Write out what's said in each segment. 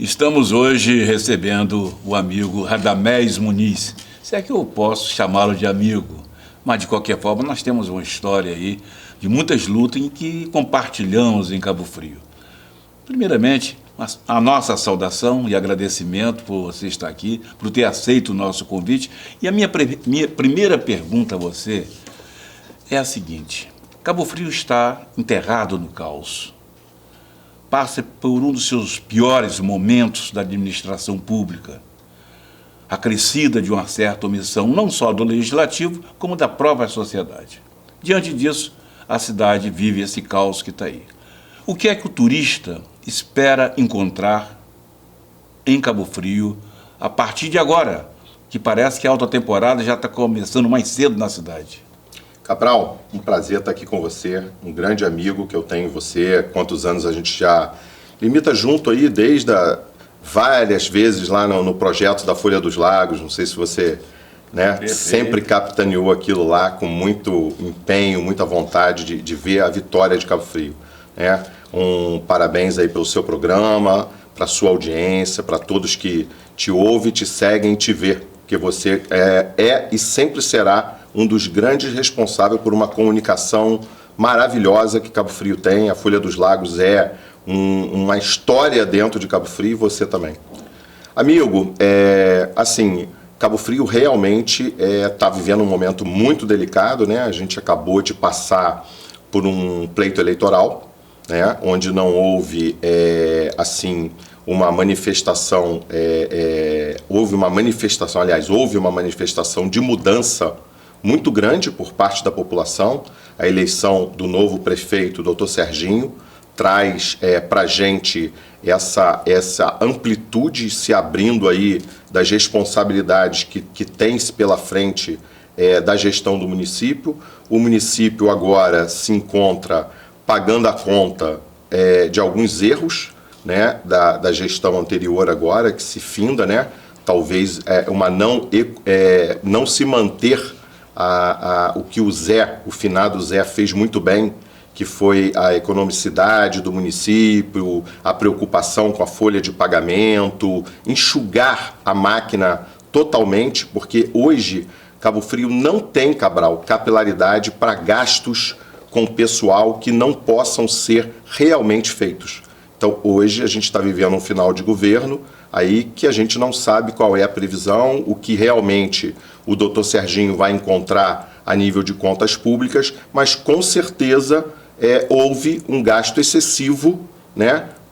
Estamos hoje recebendo o amigo Radamés Muniz, se é que eu posso chamá-lo de amigo, mas de qualquer forma nós temos uma história aí de muitas lutas em que compartilhamos em Cabo Frio. Primeiramente, a nossa saudação e agradecimento por você estar aqui, por ter aceito o nosso convite. E a minha primeira pergunta a você é a seguinte: Cabo Frio está enterrado no caos. Passa por um dos seus piores momentos da administração pública, acrescida de uma certa omissão não só do legislativo, como da própria sociedade. Diante disso, a cidade vive esse caos que está aí. O que é que o turista espera encontrar em Cabo Frio a partir de agora, que parece que a alta temporada já está começando mais cedo na cidade? Cabral, um prazer estar aqui com você, um grande amigo que eu tenho em você. Quantos anos a gente já limita junto aí, desde várias vezes lá no projeto da Folha dos Lagos. Não sei se você sempre capitaneou aquilo lá com muito empenho, muita vontade de ver a vitória de Cabo Frio. Um parabéns aí pelo seu programa, para a sua audiência, para todos que te ouvem, te seguem e te vê, porque você é e sempre será um dos grandes responsáveis por uma comunicação maravilhosa que Cabo Frio tem. A Folha dos Lagos é uma história dentro de Cabo Frio, e você também. Amigo, Cabo Frio realmente está vivendo um momento muito delicado, né? A gente acabou de passar por um pleito eleitoral, onde não houve, uma manifestação, houve uma manifestação de mudança muito grande por parte da população. A eleição do novo prefeito, Dr. Serginho, traz para a gente essa amplitude se abrindo aí das responsabilidades que tem-se pela frente da gestão do município. O município agora se encontra pagando a conta de alguns erros, da gestão anterior agora, que se finda, talvez uma não se manter o que o finado Zé fez muito bem, que foi a economicidade do município, a preocupação com a folha de pagamento, enxugar a máquina totalmente, porque hoje Cabo Frio não tem, Cabral, capilaridade para gastos com pessoal que não possam ser realmente feitos. Então, hoje a gente está vivendo um final de governo aí que a gente não sabe qual é a previsão, o que realmente o doutor Serginho vai encontrar a nível de contas públicas, mas com certeza houve um gasto excessivo,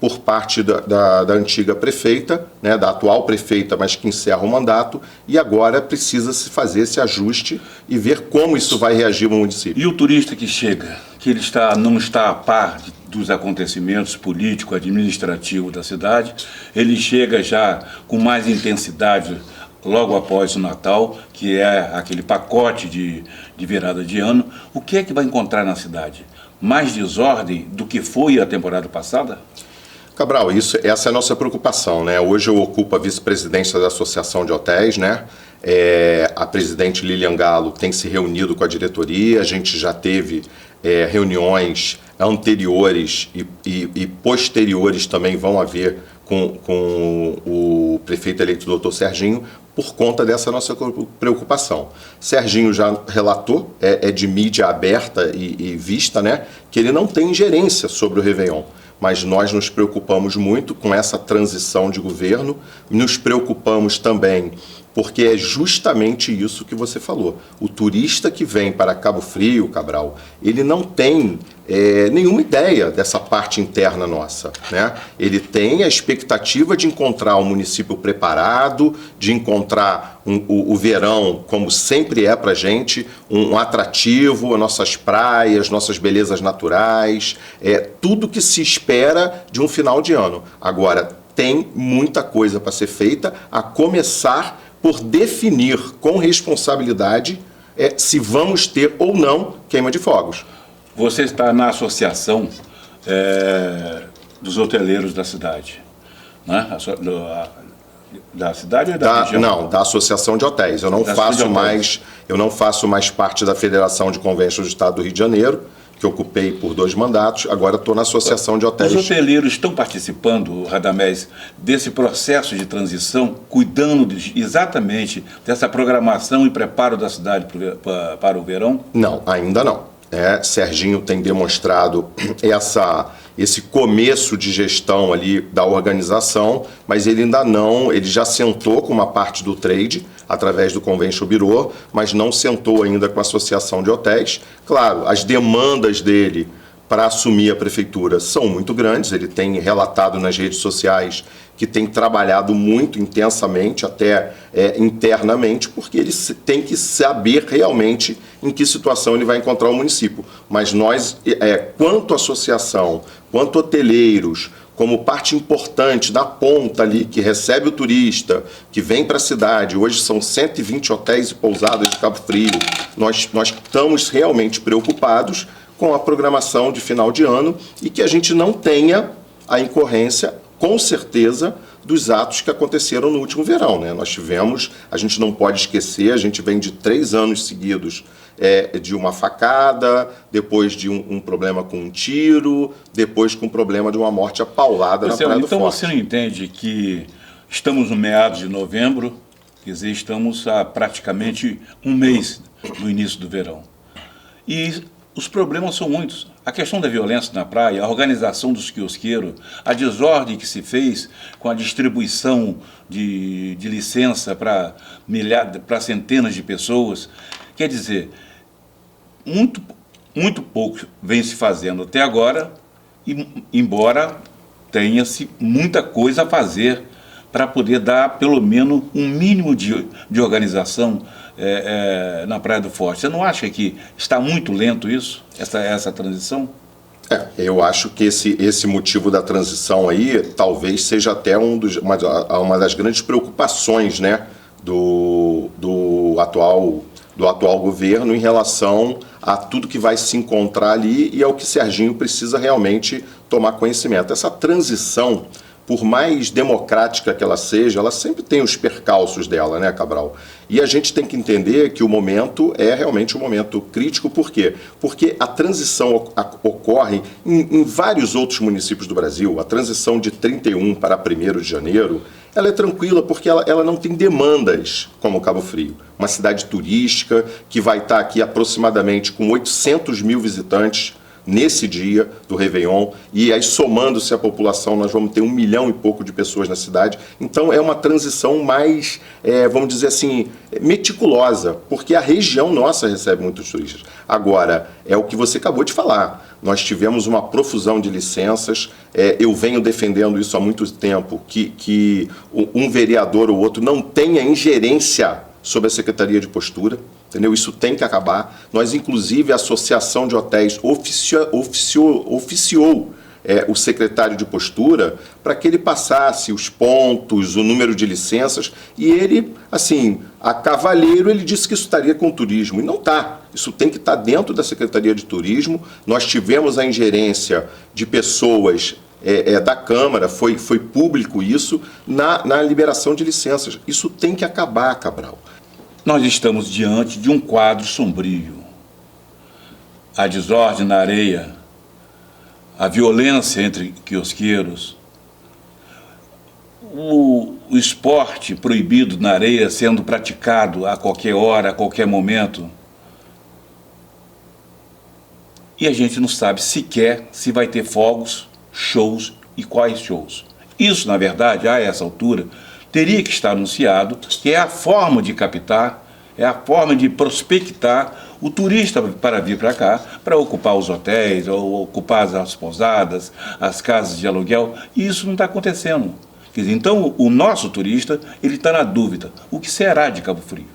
por parte da antiga prefeita, da atual prefeita, mas que encerra o mandato, e agora precisa-se fazer esse ajuste e ver como isso vai reagir no município. E o turista que chega, que ele não está a par dos acontecimentos políticos, administrativos da cidade, ele chega já com mais intensidade logo após o Natal, que é aquele pacote de virada de ano. O que é que vai encontrar na cidade? Mais desordem do que foi a temporada passada? Cabral, essa é a nossa preocupação, Hoje eu ocupo a vice-presidência da Associação de Hotéis, A presidente Lilian Galo tem se reunido com a diretoria, a gente já teve reuniões anteriores e posteriores também vão haver com o prefeito eleito Dr. Serginho, por conta dessa nossa preocupação. Serginho já relatou, de mídia aberta e vista, que ele não tem ingerência sobre o Réveillon. Mas nós nos preocupamos muito com essa transição de governo, nos preocupamos também porque é justamente isso que você falou. O turista que vem para Cabo Frio, Cabral, ele não tem nenhuma ideia dessa parte interna nossa, Ele tem a expectativa de encontrar um município preparado, de encontrar o verão, como sempre é para a gente, um atrativo, as nossas praias, nossas belezas naturais, tudo que se espera de um final de ano. Agora, tem muita coisa para ser feita, a começar por definir com responsabilidade se vamos ter ou não queima de fogos. Você está na associação dos hoteleiros da cidade, da cidade ou da região? Não, da Associação de Hotéis. Eu não faço mais parte da Federação de Convenções do Estado do Rio de Janeiro. que ocupei por 2 mandatos, agora estou na Associação de Hotéis. Os hoteleiros estão participando, Radamés, desse processo de transição, cuidando exatamente dessa programação e preparo da cidade para o verão? Não, ainda não. Serginho tem demonstrado esse começo de gestão ali da organização, mas ele ainda não, ele já sentou com uma parte do trade, através do Convention Bureau, mas não sentou ainda com a Associação de Hotéis. Claro, as demandas dele para assumir a prefeitura são muito grandes, ele tem relatado nas redes sociais que tem trabalhado muito intensamente, até internamente, porque ele tem que saber realmente em que situação ele vai encontrar o município. Mas nós, quanto associação, quanto hoteleiros, como parte importante da ponta ali, que recebe o turista, que vem para a cidade, hoje são 120 hotéis e pousadas de Cabo Frio, nós estamos realmente preocupados com a programação de final de ano e que a gente não tenha a incorrência, com certeza, dos atos que aconteceram no último verão, né? Nós tivemos, a gente não pode esquecer, a gente vem de 3 anos seguidos de uma facada, depois de um problema com um tiro, depois com um problema de uma morte apaulada na Praia do Forte. Então você não entende que estamos no meados de novembro, quer dizer, estamos há praticamente um mês do início do verão. E os problemas são muitos. A questão da violência na praia, a organização dos quiosqueiros, a desordem que se fez com a distribuição de licença para centenas de pessoas. Quer dizer, muito pouco vem se fazendo até agora, embora tenha-se muita coisa a fazer para poder dar pelo menos um mínimo de organização na Praia do Forte. Você não acha que está muito lento isso, essa transição? Eu acho que esse motivo da transição aí talvez seja até uma das grandes preocupações, né, do atual governo em relação a tudo que vai se encontrar ali e ao que Serginho precisa realmente tomar conhecimento. Essa transição, por mais democrática que ela seja, ela sempre tem os percalços dela, né, Cabral? E a gente tem que entender que o momento é realmente um momento crítico. Por quê? Porque a transição ocorre em vários outros municípios do Brasil. A transição de 31 para 1º de janeiro, ela é tranquila porque ela não tem demandas como Cabo Frio. Uma cidade turística que vai estar aqui aproximadamente com 800 mil visitantes nesse dia do Réveillon, e aí somando-se a população, nós vamos ter 1 milhão e pouco de pessoas na cidade. Então é uma transição mais, vamos dizer assim, meticulosa, porque a região nossa recebe muitos turistas. Agora, é o que você acabou de falar, nós tivemos uma profusão de licenças, eu venho defendendo isso há muito tempo, que um vereador ou outro não tenha ingerência sobre a Secretaria de Postura, entendeu? Isso tem que acabar. Nós, inclusive, a Associação de Hotéis oficiou o secretário de Postura para que ele passasse os pontos, o número de licenças, e ele, assim, a cavalheiro, ele disse que isso estaria com o turismo, e não está. Isso tem que estar dentro da Secretaria de Turismo. Nós tivemos a ingerência de pessoas da Câmara, foi público isso, na liberação de licenças. Isso tem que acabar, Cabral. Nós estamos diante de um quadro sombrio. A desordem na areia, a violência entre quiosqueiros, o esporte proibido na areia sendo praticado a qualquer hora, a qualquer momento. E a gente não sabe sequer se vai ter fogos, shows e quais shows. Isso, na verdade, a essa altura, teria que estar anunciado, que é a forma de captar, é a forma de prospectar o turista para vir para cá, para ocupar os hotéis, ou ocupar as pousadas, as casas de aluguel, e isso não está acontecendo. Quer dizer, então, o nosso turista, ele está na dúvida, o que será de Cabo Frio?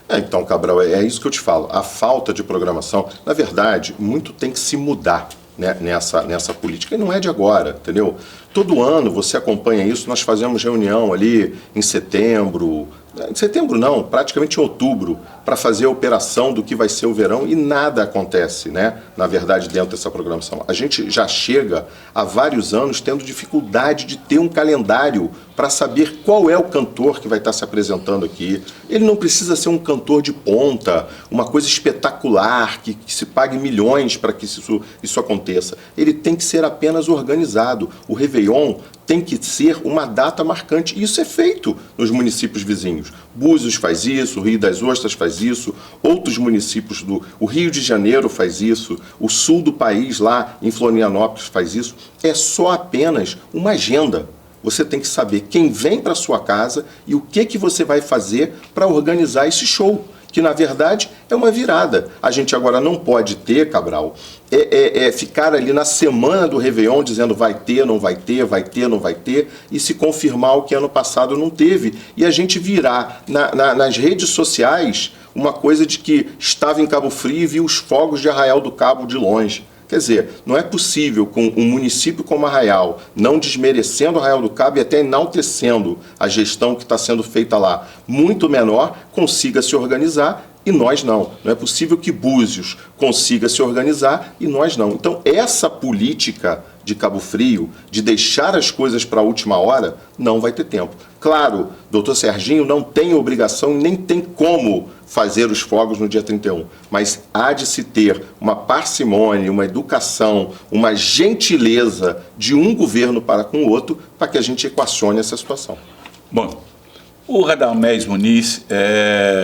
Então, Cabral, é isso que eu te falo, a falta de programação, na verdade, muito tem que se mudar, né, nessa política, e não é de agora, entendeu? Todo ano você acompanha isso, nós fazemos reunião ali em setembro, Em setembro não, praticamente em outubro, para fazer a operação do que vai ser o verão e nada acontece, né? Na verdade, dentro dessa programação. A gente já chega há vários anos tendo dificuldade de ter um calendário para saber qual é o cantor que vai estar se apresentando aqui. Ele não precisa ser um cantor de ponta, uma coisa espetacular, que se pague milhões para que isso aconteça. Ele tem que ser apenas organizado. O Réveillon tem que ser uma data marcante. E isso é feito nos municípios vizinhos. Búzios faz isso, o Rio das Ostras faz isso, outros municípios o Rio de Janeiro faz isso, o sul do país, lá em Florianópolis, faz isso. É só apenas uma agenda. Você tem que saber quem vem para sua casa e o que você vai fazer para organizar esse show, que na verdade é uma virada. A gente agora não pode ter, Cabral, ficar ali na semana do Réveillon dizendo vai ter, não vai ter, vai ter, não vai ter, e se confirmar o que ano passado não teve. E a gente virar nas redes sociais uma coisa de que estava em Cabo Frio e viu os fogos de Arraial do Cabo de longe. Quer dizer, não é possível com um município como Arraial, não desmerecendo Arraial do Cabo e até enaltecendo a gestão que está sendo feita lá, muito menor, consiga se organizar e nós não. Não é possível que Búzios consiga se organizar e nós não. Então, essa política de Cabo Frio, de deixar as coisas para a última hora, não vai ter tempo. Claro, doutor Serginho não tem obrigação e nem tem como fazer os fogos no dia 31, mas há de se ter uma parcimônia, uma educação, uma gentileza de um governo para com o outro para que a gente equacione essa situação. Bom, o Radamés Muniz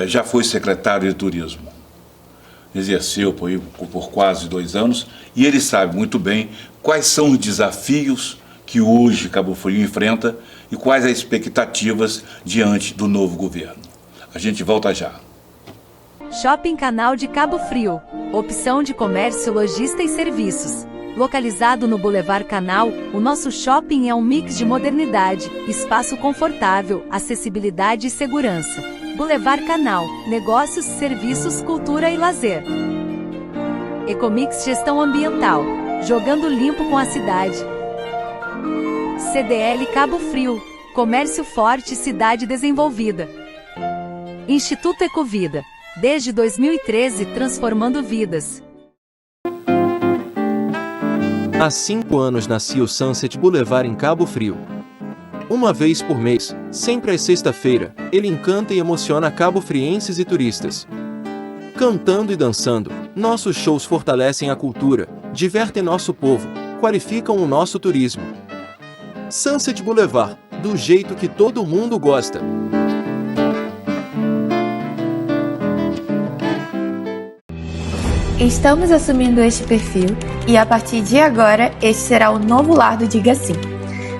já foi secretário de Turismo, exerceu por quase 2 anos e ele sabe muito bem quais são os desafios que hoje Cabo Frio enfrenta e quais as expectativas diante do novo governo. A gente volta já. Shopping Canal de Cabo Frio, opção de comércio, lojista e serviços. Localizado no Boulevard Canal, o nosso shopping é um mix de modernidade, espaço confortável, acessibilidade e segurança. Boulevard Canal, negócios, serviços, cultura e lazer. Ecomix Gestão Ambiental, jogando limpo com a cidade. CDL Cabo Frio, comércio forte, cidade desenvolvida. Instituto Ecovida, desde 2013 transformando vidas. Há 5 anos nascia o Sunset Boulevard em Cabo Frio. Uma vez por mês, sempre às sexta-feira, ele encanta e emociona cabo-frienses e turistas. Cantando e dançando, nossos shows fortalecem a cultura, divertem nosso povo, qualificam o nosso turismo. Sunset Boulevard, do jeito que todo mundo gosta. Estamos assumindo este perfil e a partir de agora este será o novo lar do Diga Sim.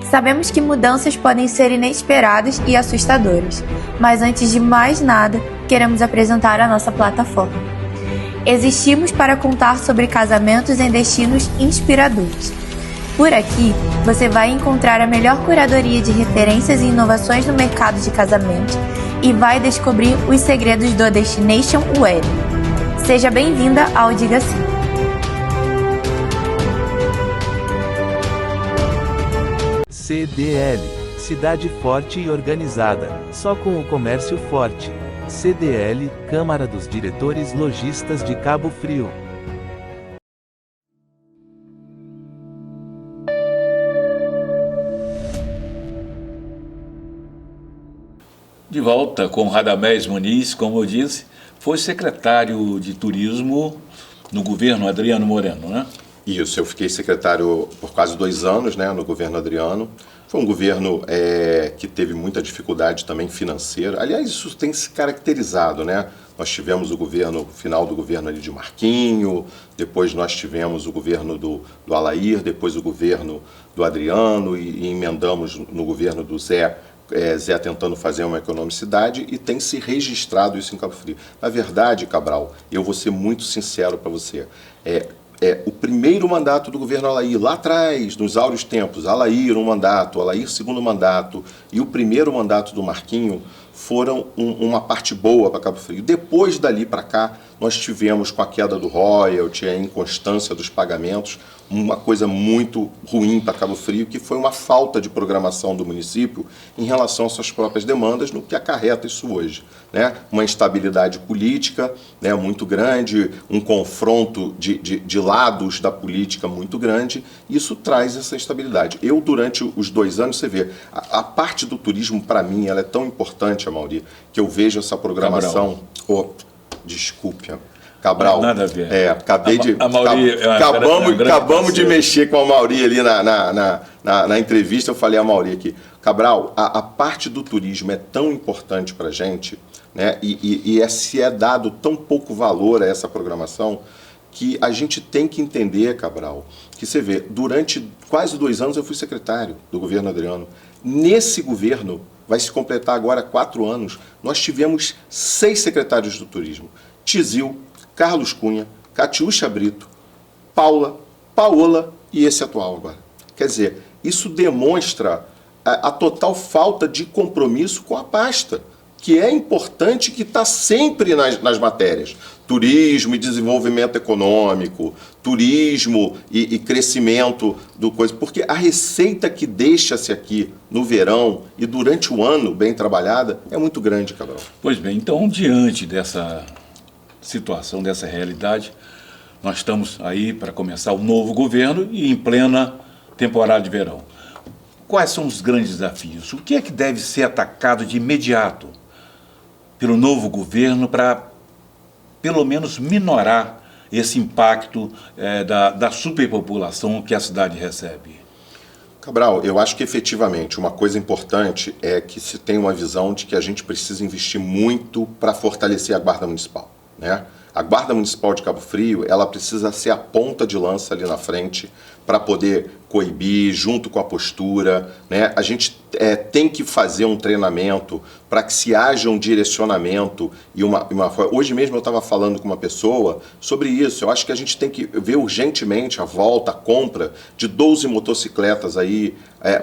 Sabemos que mudanças podem ser inesperadas e assustadoras, mas antes de mais nada, queremos apresentar a nossa plataforma. Existimos para contar sobre casamentos em destinos inspiradores. Por aqui, você vai encontrar a melhor curadoria de referências e inovações no mercado de casamento e vai descobrir os segredos do Destination Wedding. Seja bem-vinda ao Diga Sim. CDL, cidade forte e organizada, só com o comércio forte. CDL, Câmara dos Diretores Lojistas de Cabo Frio. De volta com Radamés Muniz, como eu disse, foi secretário de Turismo no governo Adriano Moreno, né? Isso, eu fiquei secretário por quase 2 anos, né, no governo Adriano. Foi um governo que teve muita dificuldade também financeira. Aliás, isso tem se caracterizado, né? Nós tivemos o final do governo ali de Marquinho, depois nós tivemos o governo do Alair, depois o governo do Adriano e emendamos no governo do Zé tentando fazer uma economicidade e tem se registrado isso em Cabo Frio. Na verdade, Cabral, eu vou ser muito sincero para você, o primeiro mandato do governo Alair, lá atrás, nos áureos tempos, Alair um mandato, Alair segundo mandato e o primeiro mandato do Marquinho foram uma parte boa para Cabo Frio. Depois dali para cá, nós tivemos, com a queda do royalty, a inconstância dos pagamentos, uma coisa muito ruim para Cabo Frio, que foi uma falta de programação do município em relação às suas próprias demandas, no que acarreta isso hoje, né? Uma instabilidade política, né, muito grande, um confronto de lados da política muito grande, e isso traz essa instabilidade. Eu, durante os 2 anos, você vê, a parte do turismo, para mim, ela é tão importante, Amaury, que eu vejo essa programação... Desculpe, Cabral. Nada a ver. Acabei de. Acabamos de mexer com a Amaury ali na entrevista. Eu falei a Amaury aqui. Cabral, a parte do turismo é tão importante para a gente, né? Se é dado tão pouco valor a essa programação, que a gente tem que entender, Cabral, que você vê, durante quase 2 anos eu fui secretário do governo Adriano. Nesse governo, vai se completar agora 4 anos, nós tivemos 6 secretários do turismo. Tizil, Carlos Cunha, Catiúcha Brito, Paola e esse atual agora. Quer dizer, isso demonstra a total falta de compromisso com a pasta, que é importante, que está sempre nas matérias. Turismo e desenvolvimento econômico, turismo e crescimento do coisa. Porque a receita que deixa-se aqui no verão e durante o ano bem trabalhada é muito grande, Cabral. Pois bem, então, diante dessa situação, dessa realidade, nós estamos aí para começar o novo governo e em plena temporada de verão. Quais são os grandes desafios? O que é que deve ser atacado de imediato pelo novo governo para, pelo menos, minorar esse impacto da superpopulação que a cidade recebe? Cabral, eu acho que efetivamente uma coisa importante é que se tem uma visão de que a gente precisa investir muito para fortalecer a Guarda Municipal, né? A Guarda Municipal de Cabo Frio, ela precisa ser a ponta de lança ali na frente para poder coibir, junto com a postura, né? A gente tem que fazer um treinamento para que se haja um direcionamento e uma... Hoje mesmo eu estava falando com uma pessoa sobre isso. Eu acho que a gente tem que ver urgentemente a volta, a compra de 12 motocicletas aí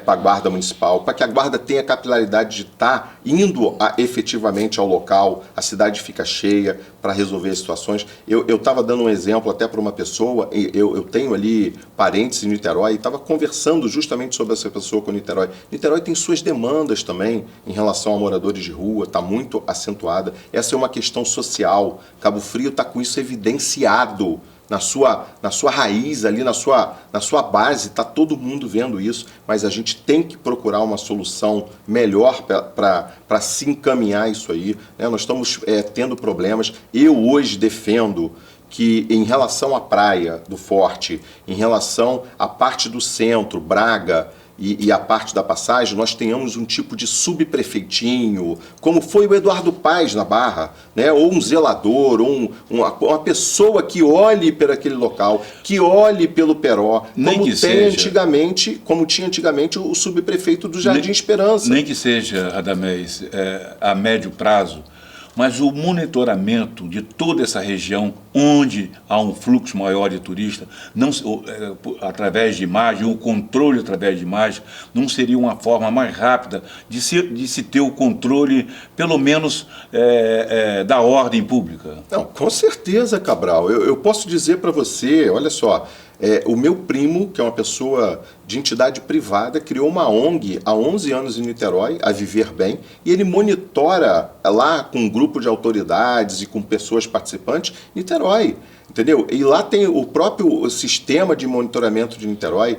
para a Guarda Municipal, para que a Guarda tenha a capilaridade de estar indo efetivamente ao local, a cidade fica cheia para resolver as situações. Eu estava dando um exemplo até para uma pessoa, eu tenho ali parentes em Niterói, e estava conversando justamente sobre essa pessoa com Niterói. Niterói tem suas demandas também em relação a moradores de rua, está muito acentuada. Essa é uma questão social. Cabo Frio está com isso evidenciado na sua raiz ali, na sua base, está todo mundo vendo isso, mas a gente tem que procurar uma solução melhor para se encaminhar isso aí, né? Nós estamos tendo problemas. Eu hoje defendo que, em relação à praia do Forte, em relação à parte do centro, Braga, e a parte da passagem, nós tenhamos um tipo de subprefeitinho, como foi o Eduardo Paes na Barra, né? Ou um zelador, ou uma pessoa que olhe para aquele local, que olhe pelo Peró, como tinha antigamente o subprefeito do Jardim Esperança. Nem que seja, Radamés, a médio prazo, mas o monitoramento de toda essa região onde há um fluxo maior de turistas, através de imagem, o controle através de imagem, não seria uma forma mais rápida de se ter o controle, pelo menos, da ordem pública? Não, com certeza, Cabral. Eu posso dizer para você, olha só, o meu primo, que é uma pessoa de entidade privada, criou uma ONG há 11 anos em Niterói, a Viver Bem, e ele monitora lá com um grupo de autoridades e com pessoas participantes, Niterói, entendeu? E lá tem o próprio sistema de monitoramento de Niterói.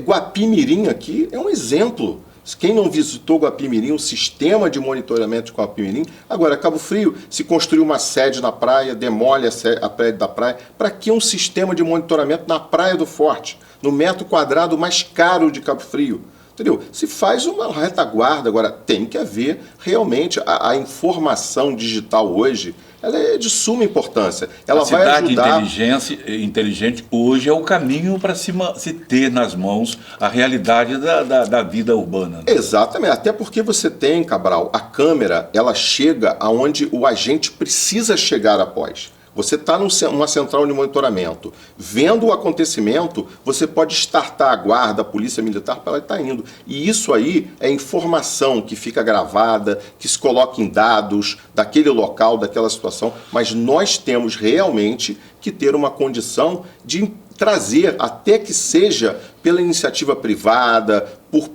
Guapimirim aqui é um exemplo. Quem não visitou Guapimirim, o sistema de monitoramento de Guapimirim, agora Cabo Frio, se construiu uma sede na praia, demole a prédio da praia, para que um sistema de monitoramento na Praia do Forte, no metro quadrado mais caro de Cabo Frio? Entendeu? Se faz uma retaguarda, agora tem que haver realmente a informação digital hoje, ela é de suma importância. Ela vai ajudar. A cidade inteligente hoje é o caminho para se ter nas mãos a realidade da vida urbana. Exatamente, até porque você tem, Cabral, a câmera, ela chega aonde o agente precisa chegar após. Você está numa central de monitoramento, vendo o acontecimento, você pode startar a guarda, a polícia militar para ela estar indo. E isso aí é informação que fica gravada, que se coloca em dados daquele local, daquela situação, mas nós temos realmente que ter uma condição de trazer, até que seja pela iniciativa privada, por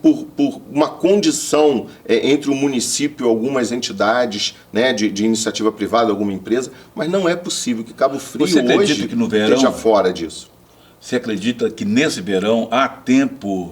uma condição entre o município e algumas entidades, né, de iniciativa privada, alguma empresa, mas não é possível que Cabo Frio hoje que no verão, esteja fora disso. Você acredita que nesse verão há tempo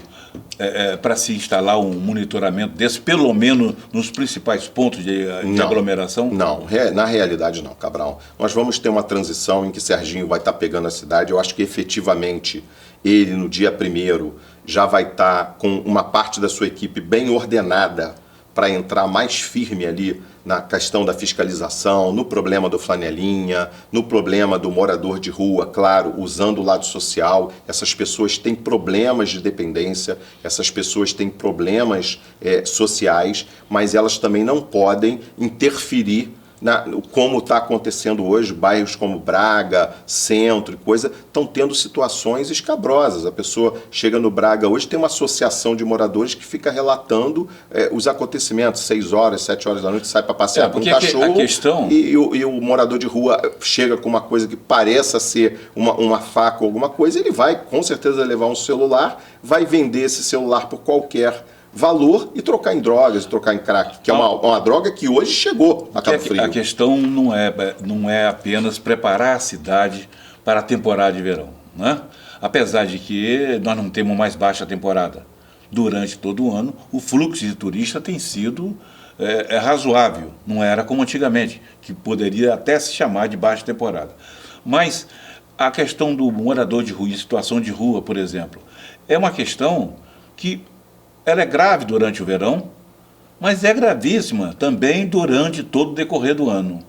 para se instalar um monitoramento desse, pelo menos nos principais pontos de aglomeração? Não, na realidade não, Cabral. Nós vamos ter uma transição em que Serginho vai estar pegando a cidade. Eu acho que efetivamente ele, no dia 1º, já vai estar com uma parte da sua equipe bem ordenada para entrar mais firme ali na questão da fiscalização, no problema do flanelinha, no problema do morador de rua, claro, usando o lado social. Essas pessoas têm problemas de dependência, essas pessoas têm problemas sociais, mas elas também não podem interferir como está acontecendo hoje. Bairros como Braga, Centro e coisa, estão tendo situações escabrosas. A pessoa chega no Braga hoje, tem uma associação de moradores que fica relatando os acontecimentos, 6 horas, 7 horas da noite, sai para passear com um cachorro e o morador de rua chega com uma coisa que pareça ser uma faca ou alguma coisa, ele vai com certeza levar um celular, vai vender esse celular por qualquer valor e trocar em drogas, trocar em crack, que é uma droga que hoje chegou a Cabo Frio. A questão não é apenas preparar a cidade para a temporada de verão, né? Apesar de que nós não temos mais baixa temporada. Durante todo o ano, o fluxo de turista tem sido razoável, não era como antigamente, que poderia até se chamar de baixa temporada. Mas a questão do morador de rua, situação de rua, por exemplo, é uma questão que ela é grave durante o verão, mas é gravíssima também durante todo o decorrer do ano.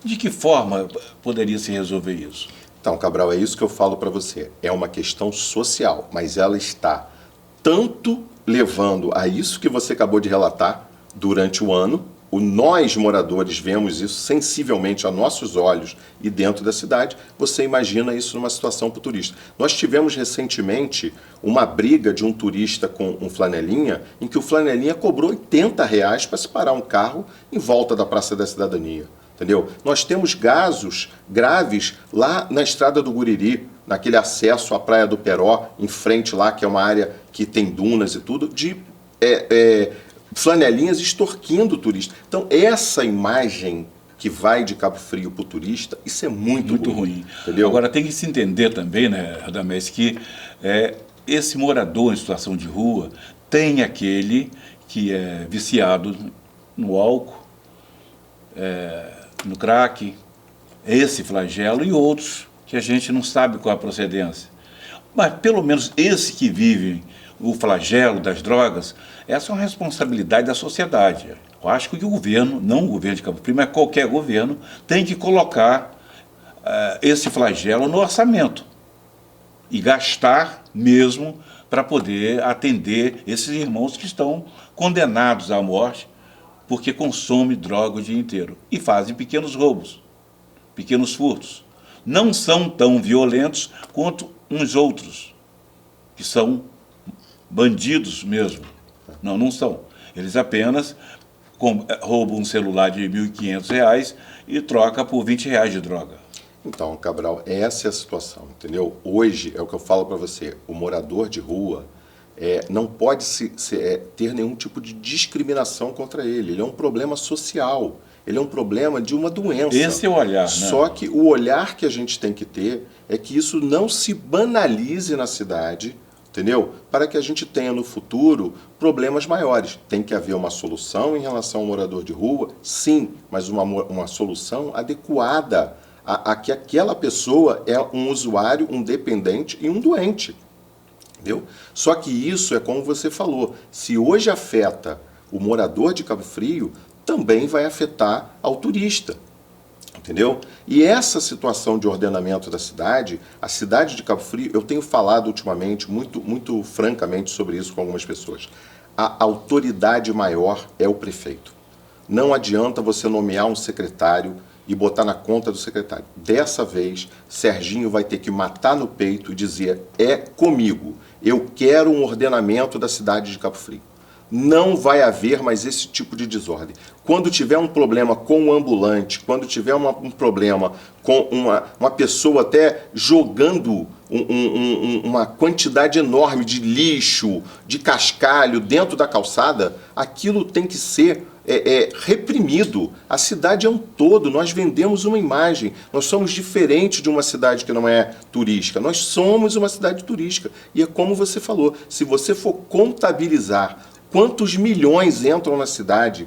De que forma poderia se resolver isso? Então, Cabral, é isso que eu falo para você. É uma questão social, mas ela está tanto levando a isso que você acabou de relatar durante o ano. Nós, moradores, vemos isso sensivelmente a nossos olhos e dentro da cidade. Você imagina isso numa situação para o turista. Nós tivemos recentemente uma briga de um turista com um flanelinha, em que o flanelinha cobrou R$80 para se parar um carro em volta da Praça da Cidadania. Entendeu? Nós temos casos graves lá na Estrada do Guriri, naquele acesso à Praia do Peró, em frente lá, que é uma área que tem dunas e tudo, de flanelinhas extorquindo o turista. Então, essa imagem que vai de Cabo Frio para o turista, isso é muito ruim. Entendeu? Agora, tem que se entender também, né, Radamés, que esse morador em situação de rua tem aquele que é viciado no álcool, no crack, esse flagelo e outros que a gente não sabe qual é a procedência. Mas, pelo menos, esse que vive o flagelo das drogas, essa é uma responsabilidade da sociedade. Eu acho que o governo, não o governo de Cabo Frio, mas qualquer governo, tem que colocar esse flagelo no orçamento e gastar mesmo para poder atender esses irmãos que estão condenados à morte porque consomem droga o dia inteiro e fazem pequenos roubos, pequenos furtos. Não são tão violentos quanto uns outros, que são bandidos mesmo. Não são. Eles apenas roubam um celular de R$1.500 e troca por R$20 de droga. Então, Cabral, essa é a situação, entendeu? Hoje, é o que eu falo para você, o morador de rua não pode ter nenhum tipo de discriminação contra ele. Ele é um problema social, ele é um problema de uma doença. Esse é o olhar, né? Só que o olhar que a gente tem que ter é que isso não se banalize na cidade, entendeu? Para que a gente tenha no futuro problemas maiores. Tem que haver uma solução em relação ao morador de rua, sim, mas uma solução adequada a que aquela pessoa é um usuário, um dependente e um doente. Entendeu? Só que isso é como você falou, se hoje afeta o morador de Cabo Frio, também vai afetar ao turista. Entendeu? E essa situação de ordenamento da cidade, a cidade de Cabo Frio, eu tenho falado ultimamente, muito francamente sobre isso com algumas pessoas. A autoridade maior é o prefeito. Não adianta você nomear um secretário e botar na conta do secretário. Dessa vez, Serginho vai ter que matar no peito e dizer: é comigo, eu quero um ordenamento da cidade de Cabo Frio. Não vai haver mais esse tipo de desordem. Quando tiver um problema com o ambulante, quando tiver um problema com uma pessoa até jogando uma quantidade enorme de lixo, de cascalho dentro da calçada, aquilo tem que ser reprimido. A cidade é um todo, nós vendemos uma imagem, nós somos diferentes de uma cidade que não é turística, nós somos uma cidade turística. E é como você falou, se você for contabilizar quantos milhões entram na cidade,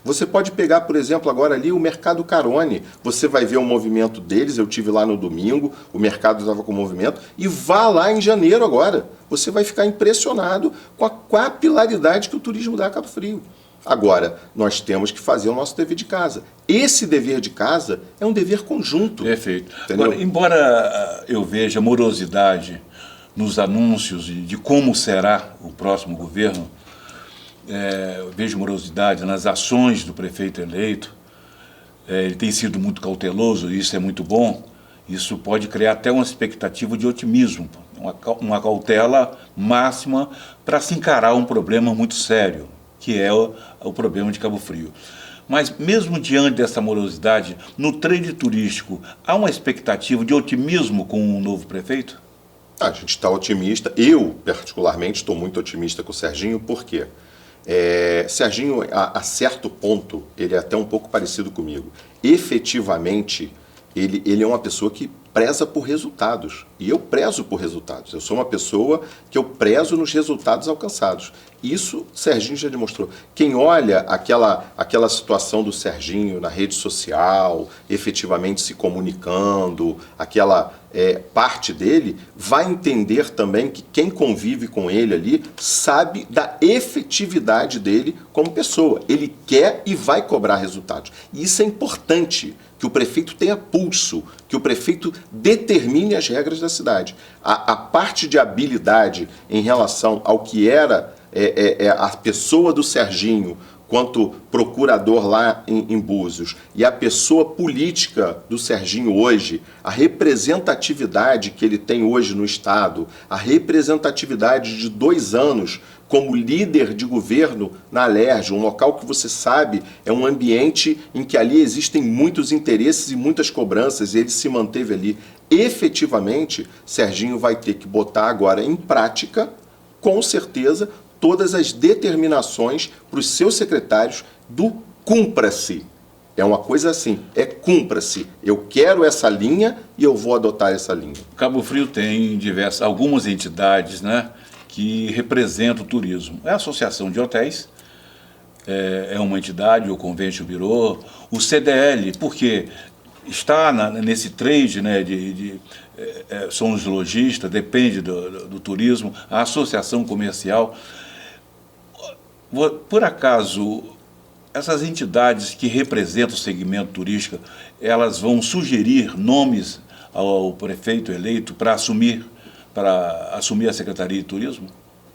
você pode pegar, por exemplo, agora ali o Mercado Carone, você vai ver o movimento deles, eu tive lá no domingo, o mercado estava com movimento, e vá lá em janeiro agora, você vai ficar impressionado com a capilaridade que o turismo dá a Cabo Frio. Agora, nós temos que fazer o nosso dever de casa. Esse dever de casa é um dever conjunto. Perfeito. Entendeu? Agora, embora eu veja morosidade nos anúncios de como será o próximo governo, eu vejo morosidade nas ações do prefeito eleito, ele tem sido muito cauteloso, e isso é muito bom. Isso pode criar até uma expectativa de otimismo, uma cautela máxima para se encarar um problema muito sério, que é o problema de Cabo Frio. Mas mesmo diante dessa morosidade, no trade turístico, há uma expectativa de otimismo com o novo prefeito? A gente está otimista. Eu, particularmente, estou muito otimista com o Serginho, por quê? Serginho, a certo ponto, ele é até um pouco parecido comigo. Efetivamente, ele é uma pessoa que preza por resultados. E eu prezo por resultados. Eu sou uma pessoa que eu prezo nos resultados alcançados. Isso Serginho já demonstrou. Quem olha aquela situação do Serginho na rede social, efetivamente se comunicando, aquela parte dele, vai entender também que quem convive com ele ali sabe da efetividade dele como pessoa. Ele quer e vai cobrar resultados. E isso é importante, que o prefeito tenha pulso, que o prefeito determine as regras da cidade. A parte de habilidade em relação ao que era a pessoa do Serginho quanto procurador lá em Búzios e a pessoa política do Serginho hoje, a representatividade que ele tem hoje no Estado, a representatividade de 2 anos como líder de governo na Alerj, um local que você sabe é um ambiente em que ali existem muitos interesses e muitas cobranças, e ele se manteve ali. Efetivamente, Serginho vai ter que botar agora em prática, com certeza, todas as determinações para os seus secretários do cumpra-se. É uma coisa assim, cumpra-se. Eu quero essa linha e eu vou adotar essa linha. Cabo Frio tem algumas entidades, né, que representam o turismo. É a Associação de Hotéis, é uma entidade, o Convention Bureau, o CDL, porque está nesse trade, né, são os lojistas, depende do turismo, a Associação Comercial. Por acaso, essas entidades que representam o segmento turístico, elas vão sugerir nomes ao prefeito eleito para assumir a Secretaria de Turismo?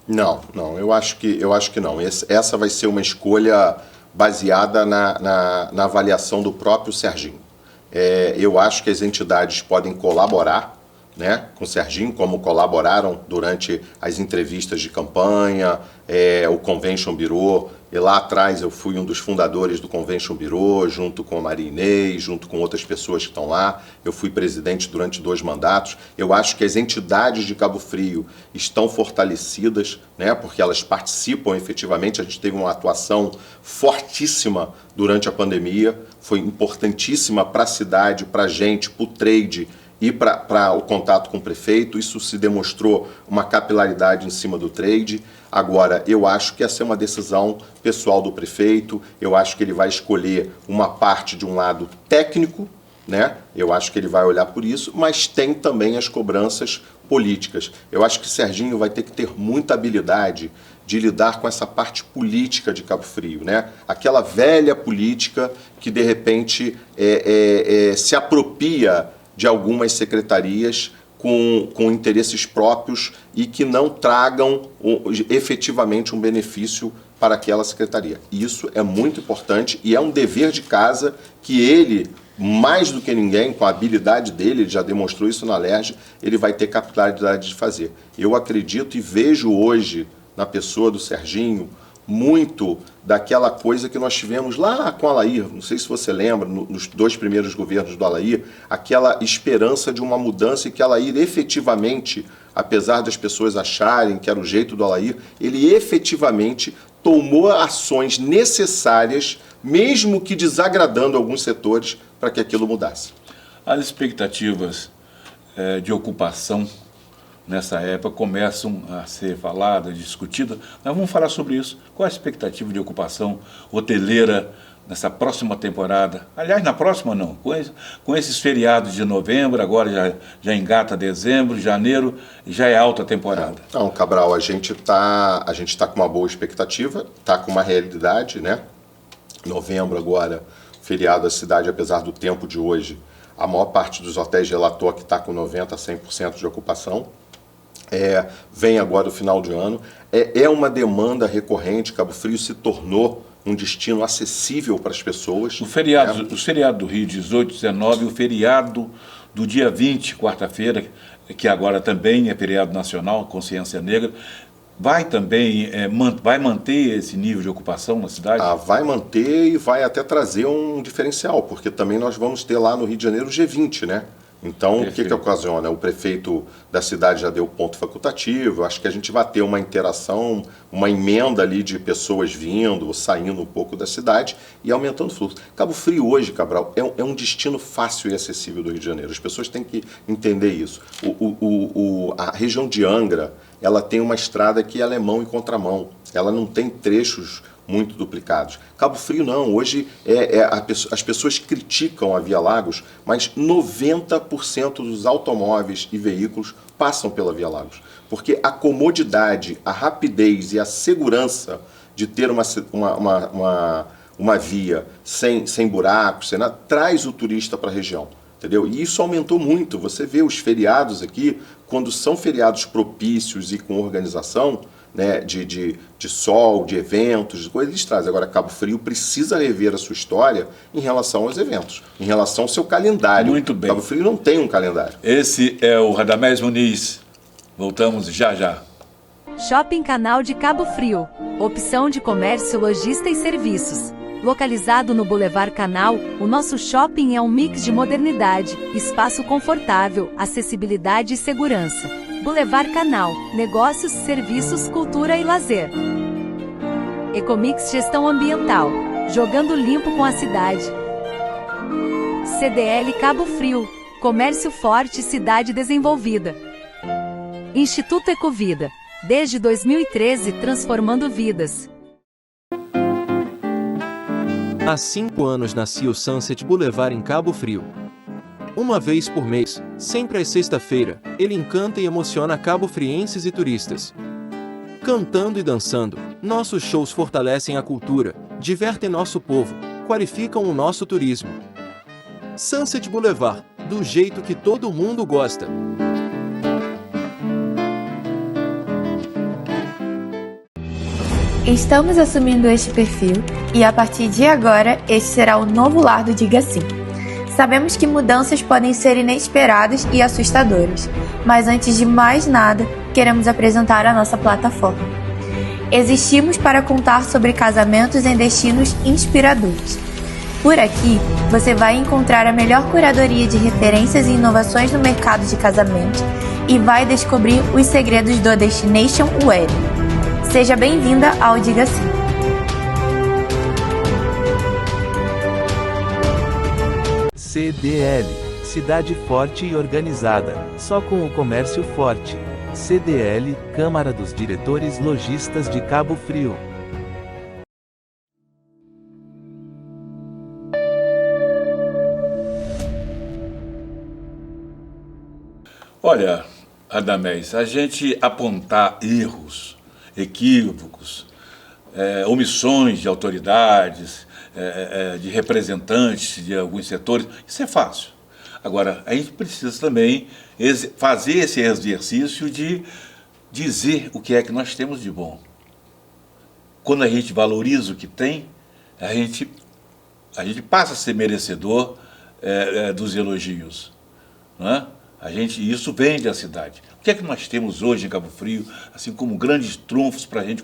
Não, eu acho que não. Essa vai ser uma escolha baseada na avaliação do próprio Serginho. Eu acho que as entidades podem colaborar, né, com o Serginho, como colaboraram durante as entrevistas de campanha, o Convention Bureau. E lá atrás eu fui um dos fundadores do Convention Bureau, junto com a Maria Inês, junto com outras pessoas que estão lá. Eu fui presidente durante 2 mandatos. Eu acho que as entidades de Cabo Frio estão fortalecidas, né, porque elas participam efetivamente. A gente teve uma atuação fortíssima durante a pandemia, foi importantíssima para a cidade, para a gente, para o trade e para o contato com o prefeito. Isso se demonstrou uma capilaridade em cima do trade. Agora, eu acho que essa é uma decisão pessoal do prefeito. Eu acho que ele vai escolher uma parte de um lado técnico, né? Eu acho que ele vai olhar por isso, mas tem também as cobranças políticas. Eu acho que Serginho vai ter que ter muita habilidade de lidar com essa parte política de Cabo Frio, né? Aquela velha política que, de repente, se apropria de algumas secretarias com interesses próprios e que não tragam efetivamente um benefício para aquela secretaria. Isso é muito importante e é um dever de casa que ele, mais do que ninguém, com a habilidade dele, ele já demonstrou isso na LERJ, ele vai ter capacidade de fazer. Eu acredito e vejo hoje, na pessoa do Serginho, muito daquela coisa que nós tivemos lá com o Alair, não sei se você lembra, nos 2 primeiros governos do Alair, aquela esperança de uma mudança e que Alair efetivamente, apesar das pessoas acharem que era o jeito do Alair, ele efetivamente tomou ações necessárias, mesmo que desagradando alguns setores, para que aquilo mudasse. As expectativas de ocupação nessa época começam a ser faladas, discutidas. Nós vamos falar sobre isso. Qual a expectativa de ocupação hoteleira nessa próxima temporada? Aliás, na próxima não. Com esses feriados de novembro, agora já engata dezembro, janeiro, já é alta temporada. Não, Cabral, a gente tá com uma boa expectativa, está com uma realidade, né? Novembro agora, feriado da cidade, apesar do tempo de hoje, a maior parte dos hotéis relatou que está com 90% a 100% de ocupação. Vem agora o final de ano. É uma demanda recorrente. Cabo Frio se tornou um destino acessível para as pessoas. O feriado do Rio, 18, 19, o feriado do dia 20, quarta-feira, que agora também é feriado nacional, Consciência Negra, vai também vai manter esse nível de ocupação na cidade? Vai manter e vai até trazer um diferencial, porque também nós vamos ter lá no Rio de Janeiro o G20, né? Então, o que ocasiona? O prefeito da cidade já deu ponto facultativo, acho que a gente vai ter uma interação, uma emenda ali de pessoas vindo ou saindo um pouco da cidade e aumentando o fluxo. Cabo Frio hoje, Cabral, é um destino fácil e acessível do Rio de Janeiro. As pessoas têm que entender isso. A região de Angra, ela tem uma estrada que é mão e contramão. Ela não tem trechos muito duplicados. Cabo Frio não, hoje as pessoas criticam a Via Lagos, mas 90% dos automóveis e veículos passam pela Via Lagos, porque a comodidade, a rapidez e a segurança de ter uma via sem buracos, sem nada, traz o turista para a região. Entendeu? E isso aumentou muito. Você vê os feriados aqui, quando são feriados propícios e com organização, né, de sol, de eventos, de coisas, eles trazem. Agora, Cabo Frio precisa rever a sua história em relação aos eventos, em relação ao seu calendário. Muito bem. Cabo Frio não tem um calendário. Esse é o Radamés Muniz. Voltamos já já. Shopping Canal de Cabo Frio. Opção de comércio, lojista e serviços. Localizado no Boulevard Canal, o nosso shopping é um mix de modernidade, espaço confortável, acessibilidade e segurança. Boulevard Canal, negócios, serviços, cultura e lazer. Ecomix Gestão Ambiental, jogando limpo com a cidade. CDL Cabo Frio, comércio forte, cidade desenvolvida. Instituto Ecovida, desde 2013 transformando vidas. Há 5 anos nascia o Sunset Boulevard em Cabo Frio. Uma vez por mês, sempre às sexta-feira, ele encanta e emociona cabo-frienses e turistas. Cantando e dançando, nossos shows fortalecem a cultura, divertem nosso povo, qualificam o nosso turismo. Sunset Boulevard, do jeito que todo mundo gosta. Estamos assumindo este perfil e a partir de agora este será o novo lar do Diga Sim. Sabemos que mudanças podem ser inesperadas e assustadoras, mas antes de mais nada, queremos apresentar a nossa plataforma. Existimos para contar sobre casamentos em destinos inspiradores. Por aqui, você vai encontrar a melhor curadoria de referências e inovações no mercado de casamento e vai descobrir os segredos do Destination Wedding. Seja bem-vinda ao Diga Sim. CDL, cidade forte e organizada, só com o comércio forte. CDL, Câmara dos Diretores Lojistas de Cabo Frio. Olha, Radamés, a gente apontar erros, equívocos, omissões de autoridades, de representantes de alguns setores, isso é fácil. Agora, a gente precisa também fazer esse exercício de dizer o que é que nós temos de bom. Quando a gente valoriza o que tem, a gente passa a ser merecedor dos elogios. Não é? Isso vende a cidade. O que é que nós temos hoje em Cabo Frio, assim como grandes trunfos para a gente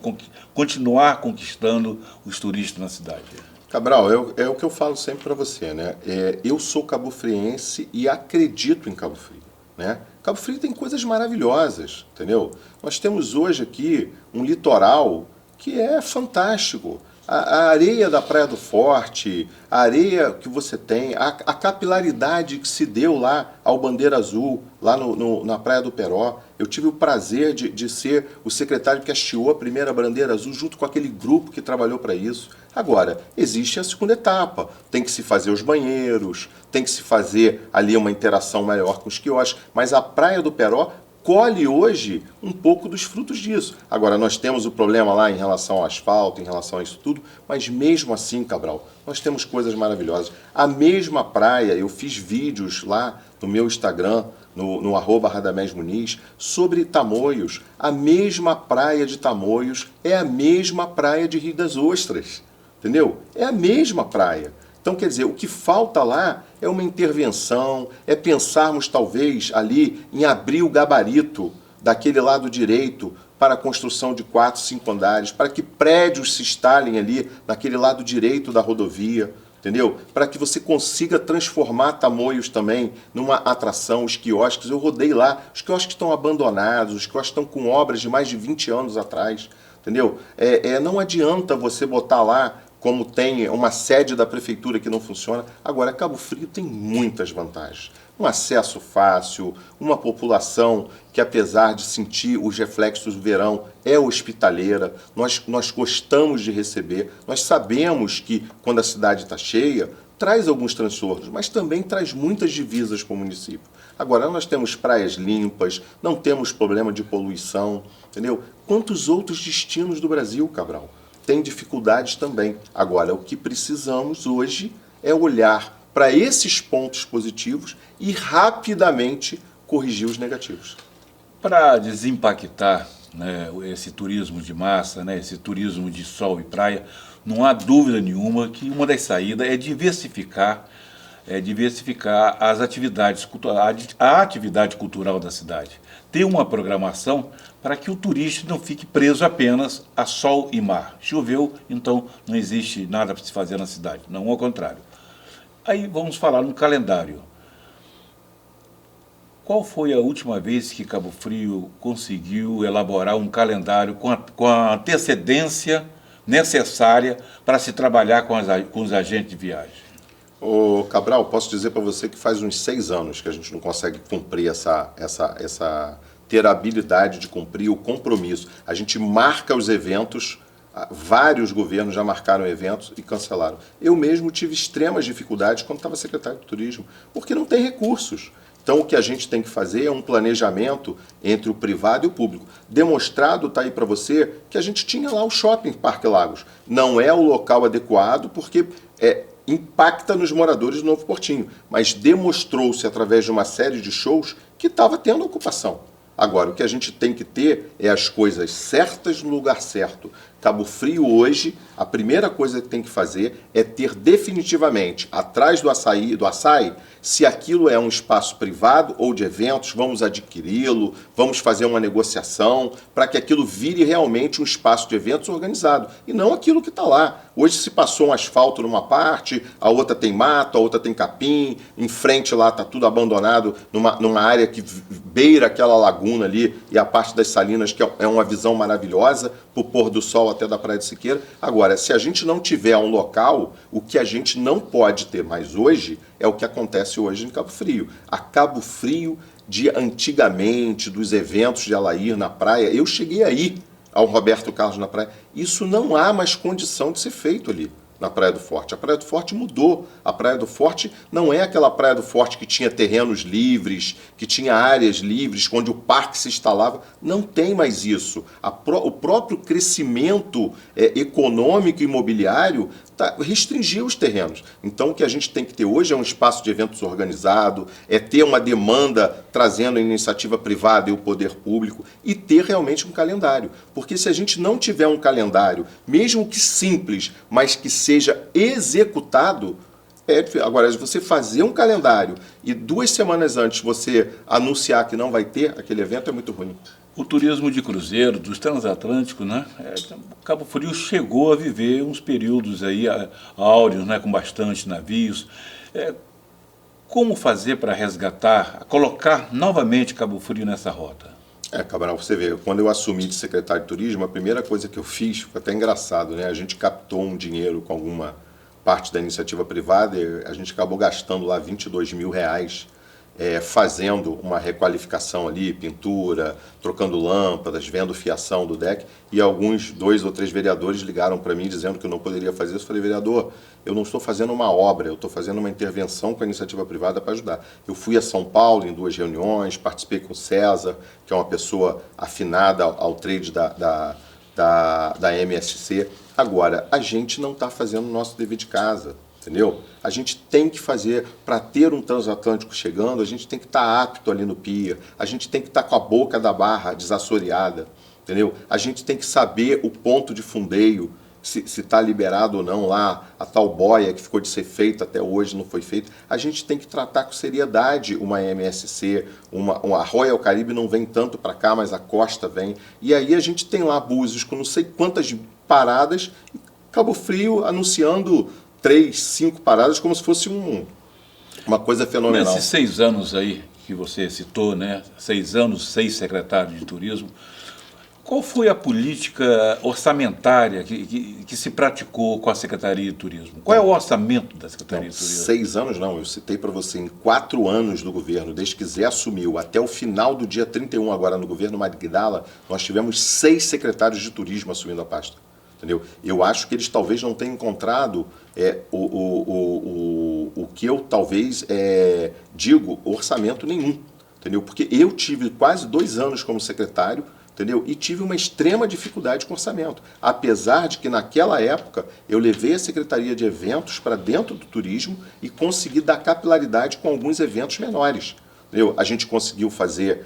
continuar conquistando os turistas na cidade? Cabral, é o que eu falo sempre para você, né? Eu sou cabo-friense e acredito em Cabo Frio, né? Cabo Frio tem coisas maravilhosas, entendeu? Nós temos hoje aqui um litoral que é fantástico. A areia da Praia do Forte, a areia que você tem, a capilaridade que se deu lá ao Bandeira Azul, lá na Praia do Peró. Eu tive o prazer de ser o secretário que hasteou a primeira Bandeira Azul junto com aquele grupo que trabalhou para isso. Agora, existe a segunda etapa. Tem que se fazer os banheiros, tem que se fazer ali uma interação maior com os quiosques, mas a Praia do Peró colhe hoje um pouco dos frutos disso. Agora, nós temos o problema lá em relação ao asfalto, em relação a isso tudo, mas mesmo assim, Cabral, nós temos coisas maravilhosas. A mesma praia, eu fiz vídeos lá no meu Instagram, no @RadamésMuniz, sobre Tamoios. A mesma praia de Tamoios é a mesma praia de Rio das Ostras, entendeu? É a mesma praia. Então, quer dizer, o que falta lá é uma intervenção, é pensarmos talvez ali em abrir o gabarito daquele lado direito para a construção de 4, 5 andares, para que prédios se instalem ali naquele lado direito da rodovia, entendeu? Para que você consiga transformar Tamoios também numa atração, os quiosques. Eu rodei lá, os quiosques estão abandonados, os quiosques estão com obras de mais de 20 anos atrás, entendeu? Não adianta você botar lá como tem uma sede da prefeitura que não funciona. Agora, Cabo Frio tem muitas vantagens. Um acesso fácil, uma população que, apesar de sentir os reflexos do verão, é hospitaleira. Nós gostamos de receber. Nós sabemos que, quando a cidade está cheia, traz alguns transtornos, mas também traz muitas divisas para o município. Agora, nós temos praias limpas, não temos problema de poluição, entendeu? Quantos outros destinos do Brasil, Cabral, tem dificuldades também. Agora, o que precisamos hoje é olhar para esses pontos positivos e rapidamente corrigir os negativos. Para desimpactar, né, esse turismo de massa, né, esse turismo de sol e praia, não há dúvida nenhuma que uma das saídas é diversificar as atividades, a atividade cultural da cidade. Ter uma programação para que o turista não fique preso apenas a sol e mar. Choveu, então não existe nada para se fazer na cidade. Não, ao contrário. Aí vamos falar no calendário. Qual foi a última vez que Cabo Frio conseguiu elaborar um calendário com a antecedência necessária para se trabalhar com os agentes de viagem? Ô Cabral, posso dizer para você que faz uns 6 anos que a gente não consegue cumprir ter a habilidade de cumprir o compromisso. A gente marca os eventos, vários governos já marcaram eventos e cancelaram. Eu mesmo tive extremas dificuldades quando estava secretário de turismo, porque não tem recursos. Então o que a gente tem que fazer é um planejamento entre o privado e o público. Demonstrado está aí para você que a gente tinha lá o shopping Parque Lagos. Não é o local adequado porque impacta nos moradores do Novo Portinho, mas demonstrou-se através de uma série de shows que estava tendo ocupação. Agora, o que a gente tem que ter é as coisas certas no lugar certo. Cabo Frio hoje, a primeira coisa que tem que fazer é ter definitivamente, atrás do açaí, se aquilo é um espaço privado ou de eventos, vamos adquiri-lo, vamos fazer uma negociação para que aquilo vire realmente um espaço de eventos organizado e não aquilo que está lá. Hoje se passou um asfalto numa parte, a outra tem mato, a outra tem capim, em frente lá está tudo abandonado numa área que beira aquela laguna ali e a parte das salinas, que é uma visão maravilhosa para o pôr do sol até da Praia de Siqueira. Agora, se a gente não tiver um local, o que a gente não pode ter mais hoje é o que acontece hoje em Cabo Frio. A Cabo Frio de antigamente, dos eventos de Alair na praia, eu cheguei aí ao Roberto Carlos na praia. Isso não há mais condição de ser feito ali na Praia do Forte. A Praia do Forte mudou. A Praia do Forte não é aquela Praia do Forte que tinha terrenos livres, que tinha áreas livres, onde o parque se instalava. Não tem mais isso. O próprio crescimento econômico e imobiliário restringiu os terrenos. Então, o que a gente tem que ter hoje é um espaço de eventos organizado, é ter uma demanda trazendo a iniciativa privada e o poder público e ter realmente um calendário. Porque se a gente não tiver um calendário, mesmo que simples, mas que seja executado, É difícil. Agora, se você fazer um calendário e 2 semanas antes você anunciar que não vai ter, aquele evento é muito ruim. O turismo de cruzeiro, dos transatlânticos, né? Cabo Frio chegou a viver uns períodos aí áureos, né? Com bastante navios. Como fazer para resgatar, colocar novamente Cabo Frio nessa rota? Cabral, você vê, quando eu assumi de secretário de turismo, a primeira coisa que eu fiz, foi até engraçado, né? A gente captou um dinheiro com alguma parte da iniciativa privada e a gente acabou gastando lá R$22 mil, fazendo uma requalificação ali, pintura, trocando lâmpadas, vendo fiação do deck, e alguns 2 ou 3 vereadores ligaram para mim dizendo que eu não poderia fazer isso. Eu falei, vereador, eu não estou fazendo uma obra, eu estou fazendo uma intervenção com a iniciativa privada para ajudar. Eu fui a São Paulo em 2 reuniões, participei com o César, que é uma pessoa afinada ao trade da MSC. Agora, a gente não está fazendo o nosso dever de casa. Entendeu? A gente tem que fazer, para ter um transatlântico chegando, a gente tem que estar apto ali no pier, a gente tem que estar com a boca da barra desassoreada, entendeu? A gente tem que saber o ponto de fundeio, se está liberado ou não lá, a tal boia que ficou de ser feita até hoje não foi feita. A gente tem que tratar com seriedade uma MSC, a Royal Caribe não vem tanto para cá, mas a Costa vem. E aí a gente tem lá Búzios com não sei quantas paradas, e Cabo Frio anunciando 3, 5 paradas como se fosse uma coisa fenomenal. Nesses 6 anos aí que você citou, né? 6 anos, 6 secretários de turismo, qual foi a política orçamentária que se praticou com a Secretaria de Turismo? Qual é o orçamento da Secretaria de Turismo? 6 anos não, eu citei para você, em 4 anos do governo, desde que Zé assumiu, até o final do dia 31 agora no governo Magdala, nós tivemos 6 secretários de turismo assumindo a pasta. Entendeu? Eu acho que eles talvez não tenham encontrado o que eu talvez digo, orçamento nenhum. Entendeu? Porque eu tive quase 2 anos como secretário, entendeu? E tive uma extrema dificuldade com orçamento. Apesar de que naquela época eu levei a Secretaria de Eventos para dentro do turismo e consegui dar capilaridade com alguns eventos menores. Entendeu? A gente conseguiu fazer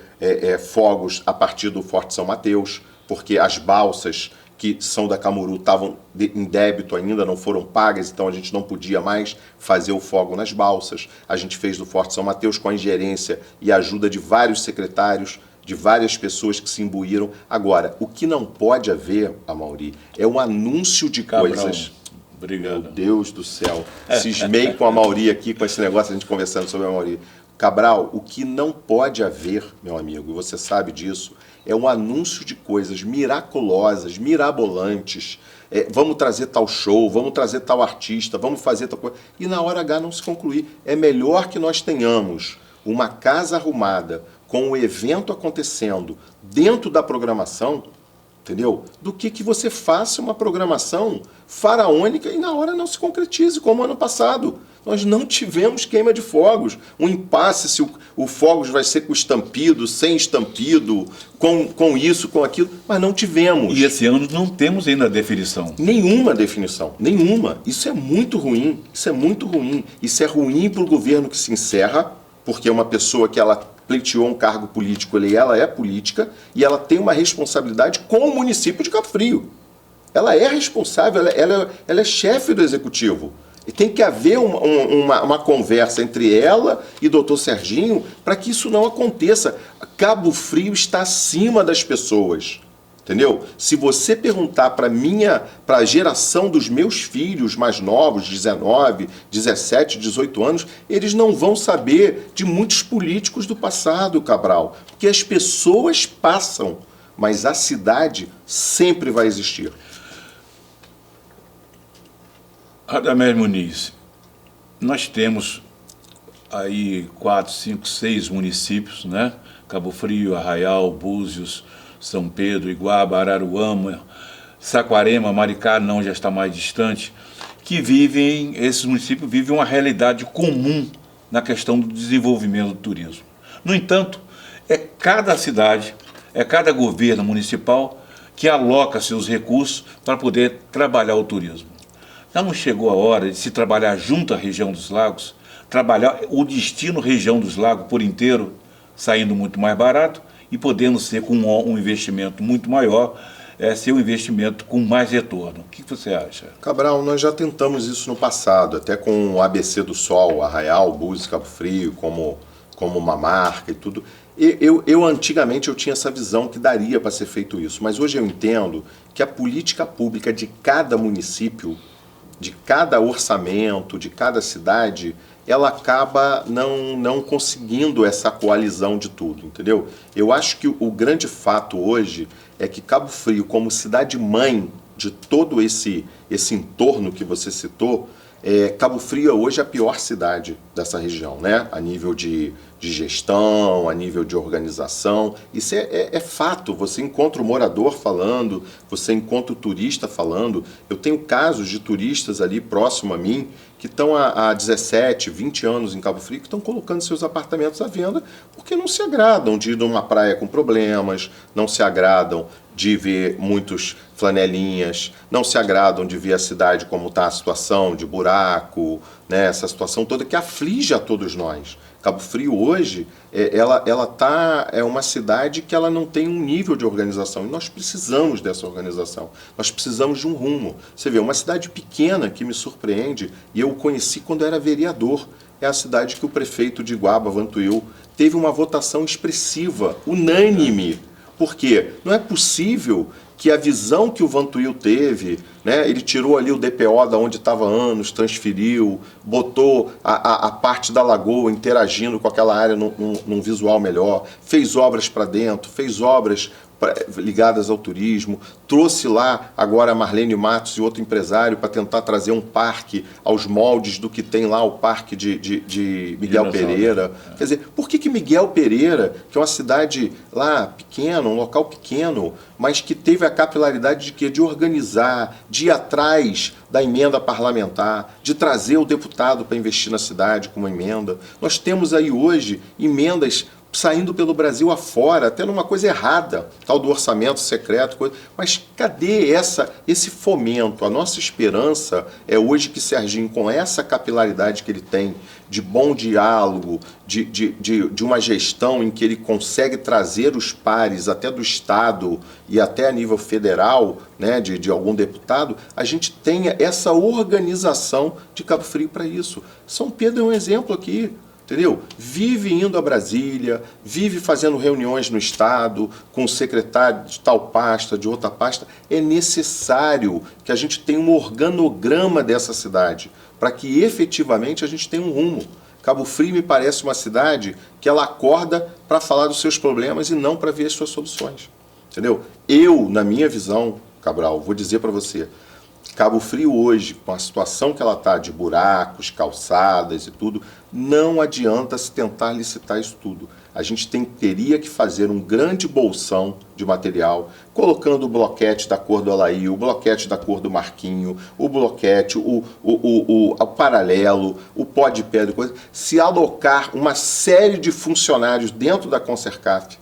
fogos a partir do Forte São Mateus, porque as balsas que são da Camuru estavam em débito ainda, não foram pagas, então a gente não podia mais fazer o fogo nas balsas. A gente fez do Forte São Mateus com a ingerência e a ajuda de vários secretários, de várias pessoas que se imbuíram. Agora, o que não pode haver, Amaury, é um anúncio de coisas. Obrigado. Meu Deus do céu. Cismei com a Amaury aqui, com esse negócio, a gente conversando sobre a Amaury. Cabral, o que não pode haver, meu amigo, e você sabe disso, é um anúncio de coisas miraculosas, mirabolantes. Vamos trazer tal show, vamos trazer tal artista, vamos fazer tal coisa. E na hora H não se concluir. É melhor que nós tenhamos uma casa arrumada, com o evento acontecendo dentro da programação, entendeu? Do que você faça uma programação faraônica e na hora não se concretize, como ano passado. Nós não tivemos queima de fogos. Um impasse se o fogos vai ser com estampido, sem estampido, com isso, com aquilo, mas não tivemos. E esse ano não temos ainda a definição. Nenhuma definição, nenhuma. Isso é muito ruim, isso é muito ruim. Isso é ruim para o governo que se encerra, porque é uma pessoa que ela pleiteou um cargo político, ela é política, e ela tem uma responsabilidade com o município de Cabo Frio. Ela é responsável, ela é chefe do executivo. E tem que haver uma conversa entre ela e Dr. Serginho para que isso não aconteça. Cabo Frio está acima das pessoas, entendeu? Se você perguntar para a geração dos meus filhos mais novos, 19, 17, 18 anos, eles não vão saber de muitos políticos do passado, Cabral, porque as pessoas passam, mas a cidade sempre vai existir. Radamés Muniz, nós temos aí 4, 5, 6 municípios, né? Cabo Frio, Arraial, Búzios, São Pedro, Iguaba, Araruama, Saquarema, Maricá, não, já está mais distante, que esses municípios vivem uma realidade comum na questão do desenvolvimento do turismo. No entanto, é cada cidade, é cada governo municipal que aloca seus recursos para poder trabalhar o turismo. Já não chegou a hora de se trabalhar junto à região dos lagos, trabalhar o destino região dos lagos por inteiro, saindo muito mais barato e podendo ser com um investimento muito maior, ser um investimento com mais retorno. O que você acha? Cabral, nós já tentamos isso no passado, até com o ABC do Sol, Arraial, Búzios, Cabo Frio, como uma marca e tudo. Antigamente eu tinha essa visão que daria para ser feito isso, mas hoje eu entendo que a política pública de cada município, de cada orçamento, de cada cidade, ela acaba não conseguindo essa coalizão de tudo, entendeu? Eu acho que o grande fato hoje é que Cabo Frio, como cidade-mãe de todo esse entorno que você citou, Cabo Frio hoje é a pior cidade dessa região, né? A nível de gestão, a nível de organização. Isso é fato. Você encontra o morador falando, você encontra o turista falando. Eu tenho casos de turistas ali próximo a mim que estão há 17, 20 anos em Cabo Frio, que estão colocando seus apartamentos à venda porque não se agradam de ir numa praia com problemas, não se agradam de ver muitos flanelinhas, não se agradam de ver a cidade como está a situação de buraco, né, essa situação toda que aflige a todos nós. Cabo Frio hoje, é uma cidade que ela não tem um nível de organização e nós precisamos dessa organização, nós precisamos de um rumo. Você vê, uma cidade pequena que me surpreende, e eu o conheci quando eu era vereador, é a cidade que o prefeito de Guaba, Vantuil, teve uma votação expressiva, unânime. Por quê? Não é possível que a visão que o Vantuil teve, né, ele tirou ali o DPO da onde estava há anos, transferiu, botou a parte da lagoa interagindo com aquela área num visual melhor, fez obras para dentro, fez obras ligadas ao turismo, trouxe lá agora a Marlene Matos e outro empresário para tentar trazer um parque aos moldes do que tem lá o parque de Miguel Pereira. Quer dizer, por que Miguel Pereira, que é uma cidade lá pequena, um local pequeno, mas que teve a capilaridade de organizar, de ir atrás da emenda parlamentar, de trazer o deputado para investir na cidade com uma emenda. Nós temos aí hoje emendas saindo pelo Brasil afora, até numa coisa errada, tal do orçamento secreto, coisa. Mas cadê esse fomento? A nossa esperança é hoje que Serginho, com essa capilaridade que ele tem, de bom diálogo, de uma gestão em que ele consegue trazer os pares até do Estado e até a nível federal, né, de algum deputado, a gente tenha essa organização de Cabo Frio para isso. São Pedro é um exemplo aqui. Entendeu? Vive indo a Brasília, vive fazendo reuniões no Estado, com o secretário de tal pasta, de outra pasta. É necessário que a gente tenha um organograma dessa cidade, para que efetivamente a gente tenha um rumo. Cabo Frio me parece uma cidade que ela acorda para falar dos seus problemas e não para ver as suas soluções. Entendeu? Eu, na minha visão, Cabral, vou dizer para você, Cabo Frio hoje, com a situação que ela está de buracos, calçadas e tudo, não adianta se tentar licitar isso tudo. A gente teria que fazer um grande bolsão de material, colocando o bloquete da cor do Alaí, o bloquete da cor do Marquinho, o bloquete, o paralelo, o pó de pedra, coisa, se alocar uma série de funcionários dentro da Concercaf,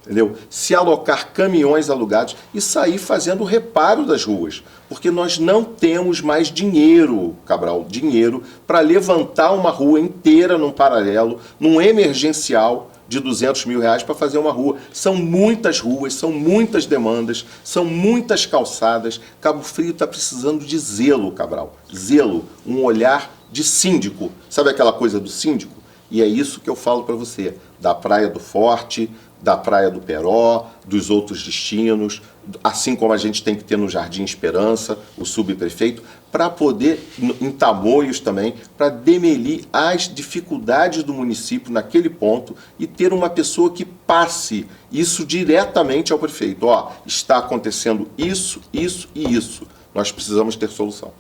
entendeu? Se alocar caminhões alugados e sair fazendo o reparo das ruas. Porque nós não temos mais dinheiro, Cabral, dinheiro para levantar uma rua inteira num paralelo, num emergencial de R$200 mil para fazer uma rua. São muitas ruas, são muitas demandas, são muitas calçadas. Cabo Frio está precisando de zelo, Cabral. Zelo, um olhar de síndico. Sabe aquela coisa do síndico? E é isso que eu falo para você, da Praia do Forte, da Praia do Peró, dos outros destinos, assim como a gente tem que ter no Jardim Esperança, o subprefeito, para poder, em Tamoios também, para demelir as dificuldades do município naquele ponto e ter uma pessoa que passe isso diretamente ao prefeito. Ó, está acontecendo isso, isso e isso. Nós precisamos ter solução.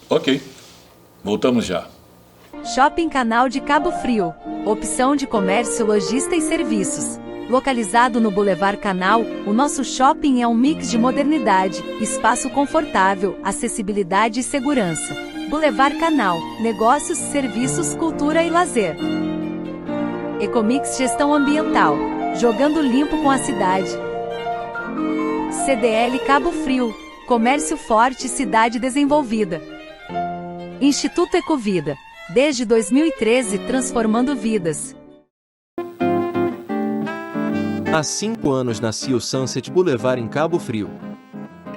Ok, voltamos já. Shopping Canal de Cabo Frio. Opção de comércio, lojista e serviços. Localizado no Boulevard Canal, o nosso shopping é um mix de modernidade, espaço confortável, acessibilidade e segurança. Boulevard Canal, negócios, serviços, cultura e lazer. Ecomix Gestão Ambiental, jogando limpo com a cidade. CDL Cabo Frio, comércio forte, cidade desenvolvida. Instituto Ecovida, desde 2013 transformando vidas. Há 5 anos nascia o Sunset Boulevard em Cabo Frio.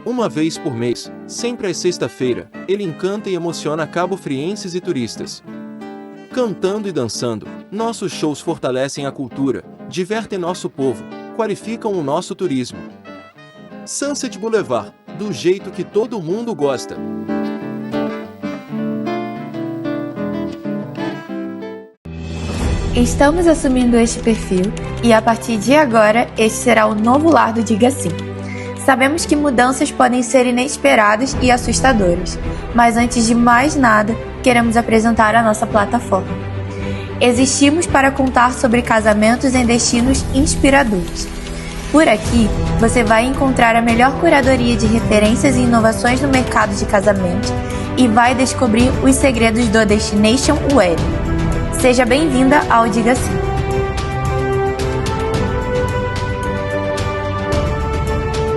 Uma vez por mês, sempre às sexta-feira, ele encanta e emociona cabo-frienses e turistas. Cantando e dançando, nossos shows fortalecem a cultura, divertem nosso povo, qualificam o nosso turismo. Sunset Boulevard, do jeito que todo mundo gosta. Estamos assumindo este perfil e a partir de agora este será o novo lar do Diga Sim. Sabemos que mudanças podem ser inesperadas e assustadoras, mas antes de mais nada, queremos apresentar a nossa plataforma. Existimos para contar sobre casamentos em destinos inspiradores. Por aqui, você vai encontrar a melhor curadoria de referências e inovações no mercado de casamento e vai descobrir os segredos do Destination Wedding. Seja bem-vinda ao Diga Sim.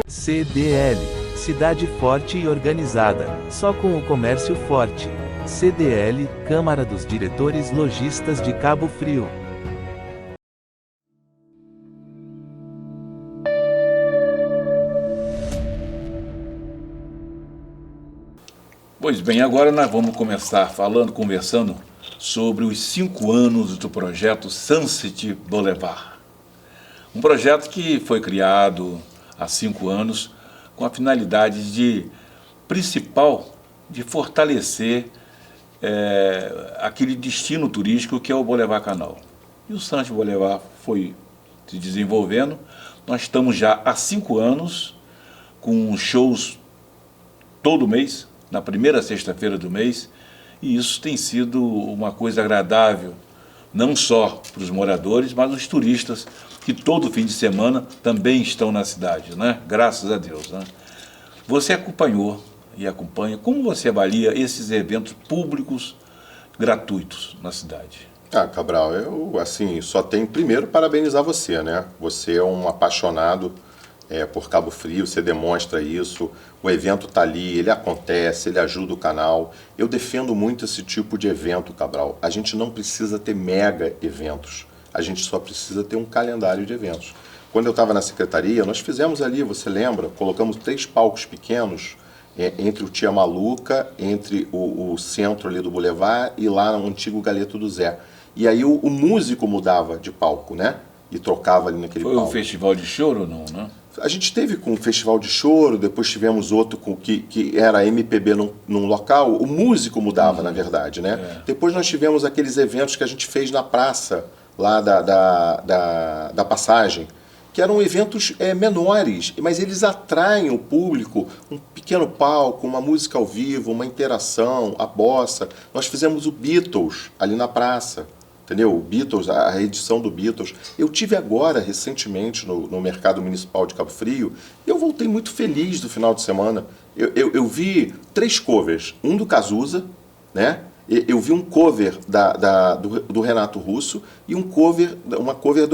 CDL, cidade forte e organizada, só com o comércio forte. CDL, Câmara dos Diretores Lojistas de Cabo Frio. Pois bem, agora nós vamos começar conversando sobre os 5 anos do projeto Sunset Boulevard. Um projeto que foi criado há 5 anos com a finalidade principal de fortalecer aquele destino turístico que é o Boulevard Canal. E o Sunset Boulevard foi se desenvolvendo. Nós estamos já há 5 anos com shows todo mês, na primeira sexta-feira do mês, e isso tem sido uma coisa agradável, não só para os moradores, mas os turistas que todo fim de semana também estão na cidade, né? Graças a Deus, né? Você acompanhou e acompanha, como você avalia esses eventos públicos gratuitos na cidade? Cabral, eu só tenho primeiro parabenizar você, né? Você é um apaixonado por Cabo Frio, você demonstra isso, o evento está ali, ele acontece, ele ajuda o canal. Eu defendo muito esse tipo de evento, Cabral. A gente não precisa ter mega eventos, a gente só precisa ter um calendário de eventos. Quando eu estava na secretaria, nós fizemos ali, você lembra, colocamos 3 palcos pequenos entre o Tia Maluca, entre o centro ali do Boulevard e lá no antigo Galeto do Zé. E aí o músico mudava de palco, né? E trocava ali naquele palco. Foi um festival de choro ou não, né? A gente teve com o Festival de Choro, depois tivemos outro que era MPB num local, o músico mudava, na verdade, né? Depois nós tivemos aqueles eventos que a gente fez na praça, lá da Passagem, que eram eventos menores, mas eles atraem o público, um pequeno palco, uma música ao vivo, uma interação, a bossa. Nós fizemos o Beatles ali na praça. Entendeu? O Beatles, a edição do Beatles. Eu tive agora, recentemente, no Mercado Municipal de Cabo Frio, e eu voltei muito feliz do final de semana. Eu vi 3 covers, um do Cazuza, né? Eu vi um cover do Renato Russo e uma cover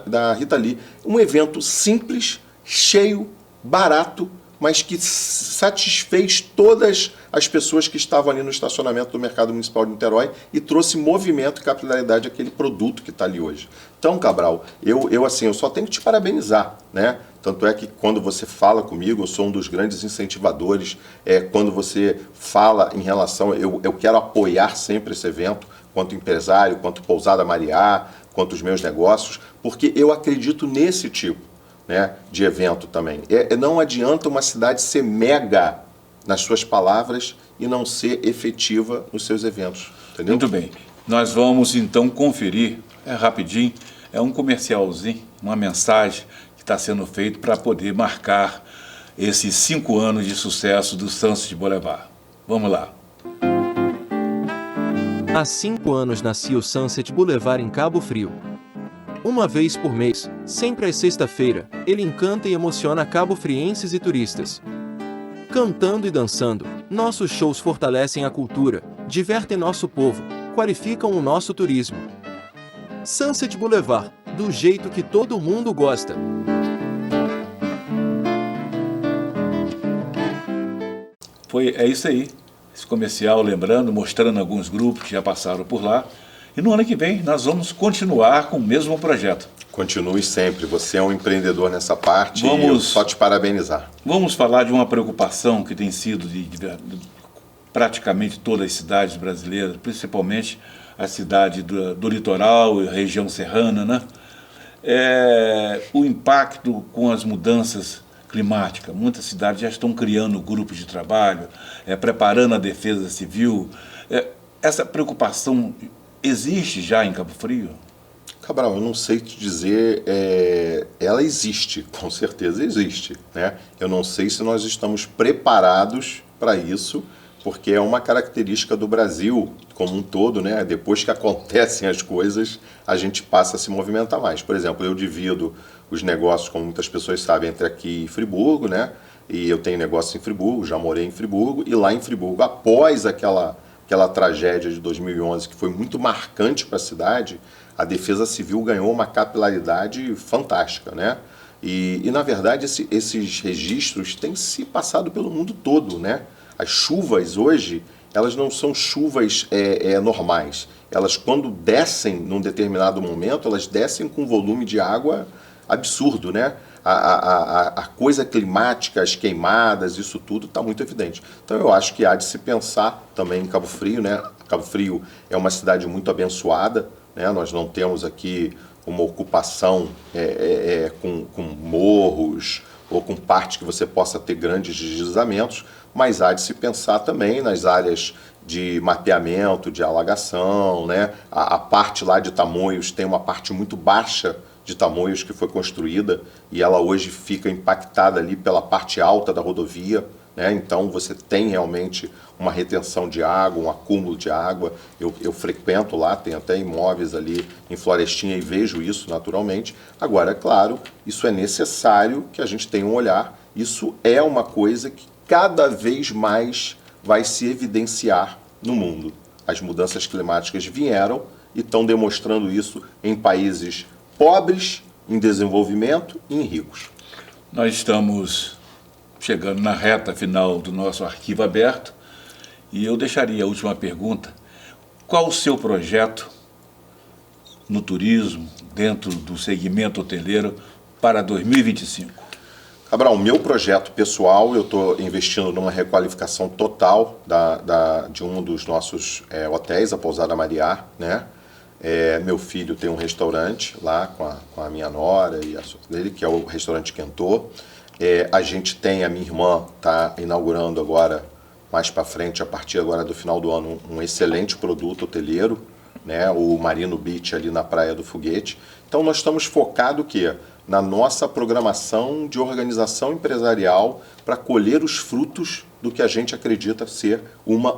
da Rita Lee. Um evento simples, cheio, barato, mas que satisfez todas as pessoas que estavam ali no estacionamento do Mercado Municipal de Niterói e trouxe movimento e capilaridade àquele produto que está ali hoje. Então, Cabral, eu só tenho que te parabenizar, né? Tanto é que quando você fala comigo, eu sou um dos grandes incentivadores, quando você fala em relação, eu quero apoiar sempre esse evento, quanto empresário, quanto Pousada Mariá, quanto os meus negócios, porque eu acredito nesse tipo, né, de evento também. Não adianta uma cidade ser mega nas suas palavras e não ser efetiva nos seus eventos, entendeu? Muito bem. Nós vamos então conferir, rapidinho, um comercialzinho, uma mensagem que está sendo feito para poder marcar esses 5 anos de sucesso do Sunset Boulevard. Vamos lá. Há 5 anos nascia o Sunset Boulevard em Cabo Frio. Uma vez por mês, sempre às sexta-feira, ele encanta e emociona cabo-frienses e turistas. Cantando e dançando, nossos shows fortalecem a cultura, divertem nosso povo, qualificam o nosso turismo. Sunset Boulevard, do jeito que todo mundo gosta. É isso aí, esse comercial, lembrando, mostrando alguns grupos que já passaram por lá. E no ano que vem nós vamos continuar com o mesmo projeto. Continue sempre, você é um empreendedor nessa parte e eu só te parabenizar. Vamos falar de uma preocupação que tem sido de praticamente todas as cidades brasileiras, principalmente a cidade do litoral e a região serrana, né? O impacto com as mudanças climáticas. Muitas cidades já estão criando grupos de trabalho, preparando a defesa civil. Essa preocupação existe já em Cabo Frio? Cabral, eu não sei te dizer, ela existe, com certeza existe, né? Eu não sei se nós estamos preparados para isso, porque é uma característica do Brasil como um todo, né? Depois que acontecem as coisas, a gente passa a se movimentar mais. Por exemplo, eu divido os negócios, como muitas pessoas sabem, entre aqui e Friburgo, né? E eu tenho negócio em Friburgo, já morei em Friburgo, e lá em Friburgo, após aquela tragédia de 2011, que foi muito marcante para a cidade, a Defesa Civil ganhou uma capilaridade fantástica, né? E na verdade, esses registros têm se passado pelo mundo todo, né? As chuvas hoje, elas não são chuvas normais. Elas, quando descem num determinado momento, elas descem com um volume de água absurdo, né? A coisa climática, as queimadas, isso tudo está muito evidente. Então eu acho que há de se pensar também em Cabo Frio, né? Cabo Frio é uma cidade muito abençoada, né? Nós não temos aqui uma ocupação com morros ou com partes que você possa ter grandes deslizamentos, mas há de se pensar também nas áreas de mapeamento, de alagação, né? A parte lá de Tamoios tem uma parte muito baixa de Tamoios que foi construída e ela hoje fica impactada ali pela parte alta da rodovia, né? Então você tem realmente uma retenção de água, um acúmulo de água. Eu frequento lá, tem até imóveis ali em Florestinha e vejo isso naturalmente. Agora, é claro, isso é necessário que a gente tenha um olhar. Isso é uma coisa que cada vez mais vai se evidenciar no mundo. As mudanças climáticas vieram e estão demonstrando isso em países pobres, em desenvolvimento e em ricos. Nós estamos chegando na reta final do nosso arquivo aberto e eu deixaria a última pergunta. Qual o seu projeto no turismo, dentro do segmento hoteleiro, para 2025? Cabral, o meu projeto pessoal, eu estou investindo numa requalificação total de um dos nossos hotéis, a Pousada Mariá, né? Meu filho tem um restaurante lá com a minha nora e a sócia dele, que é o restaurante Quentô. A gente tem, a minha irmã está inaugurando agora, mais para frente, a partir agora do final do ano, um excelente produto hoteleiro, né? O Marino Beach ali na Praia do Foguete. Então nós estamos focados o quê? Na nossa programação de organização empresarial para colher os frutos do que a gente acredita ser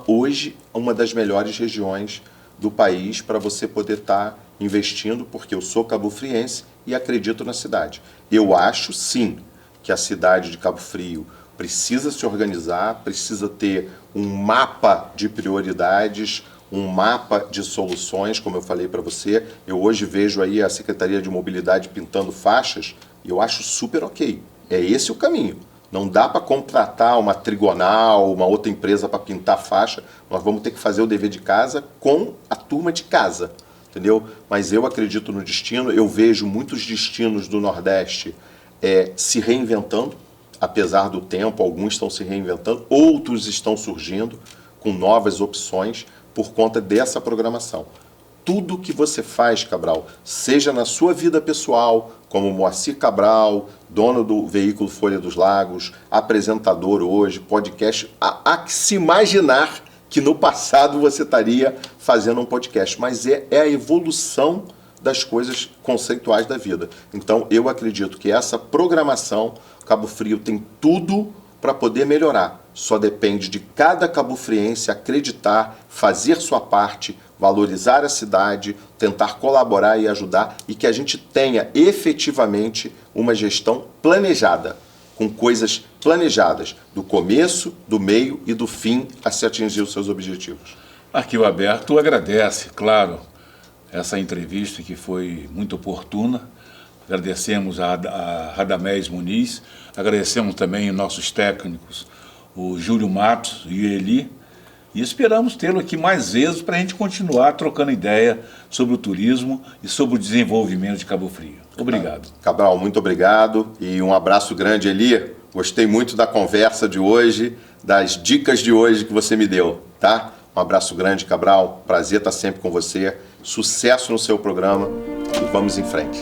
hoje uma das melhores regiões do país para você poder estar investindo, porque eu sou cabofriense e acredito na cidade. Eu acho, sim, que a cidade de Cabo Frio precisa se organizar, precisa ter um mapa de prioridades, um mapa de soluções, como eu falei para você. Eu hoje vejo aí a Secretaria de Mobilidade pintando faixas e eu acho super ok. É esse o caminho. Não dá para contratar uma Trigonal, uma outra empresa para pintar faixa. Nós vamos ter que fazer o dever de casa com a turma de casa, entendeu? Mas eu acredito no destino. Eu vejo muitos destinos do Nordeste se reinventando, apesar do tempo. Alguns estão se reinventando, outros estão surgindo com novas opções por conta dessa programação. Tudo que você faz, Cabral, seja na sua vida pessoal, como Moacir Cabral, dono do veículo Folha dos Lagos, apresentador hoje, podcast, há que se imaginar que no passado você estaria fazendo um podcast, mas é a evolução das coisas conceituais da vida. Então eu acredito que essa programação, Cabo Frio tem tudo para poder melhorar. Só depende de cada cabofriense acreditar, fazer sua parte, valorizar a cidade, tentar colaborar e ajudar e que a gente tenha efetivamente uma gestão planejada, com coisas planejadas, do começo, do meio e do fim a se atingir os seus objetivos. Arquivo Aberto agradece, claro, essa entrevista que foi muito oportuna. Agradecemos a Radamés Muniz, agradecemos também os nossos técnicos, o Júlio Matos e o Eli, E esperamos tê-lo aqui mais vezes para a gente continuar trocando ideia sobre o turismo e sobre o desenvolvimento de Cabo Frio. Obrigado. Cabral, muito obrigado e um abraço grande, Eli. Gostei muito da conversa de hoje, das dicas de hoje que você me deu, tá? Um abraço grande, Cabral. Prazer estar sempre com você. Sucesso no seu programa e vamos em frente.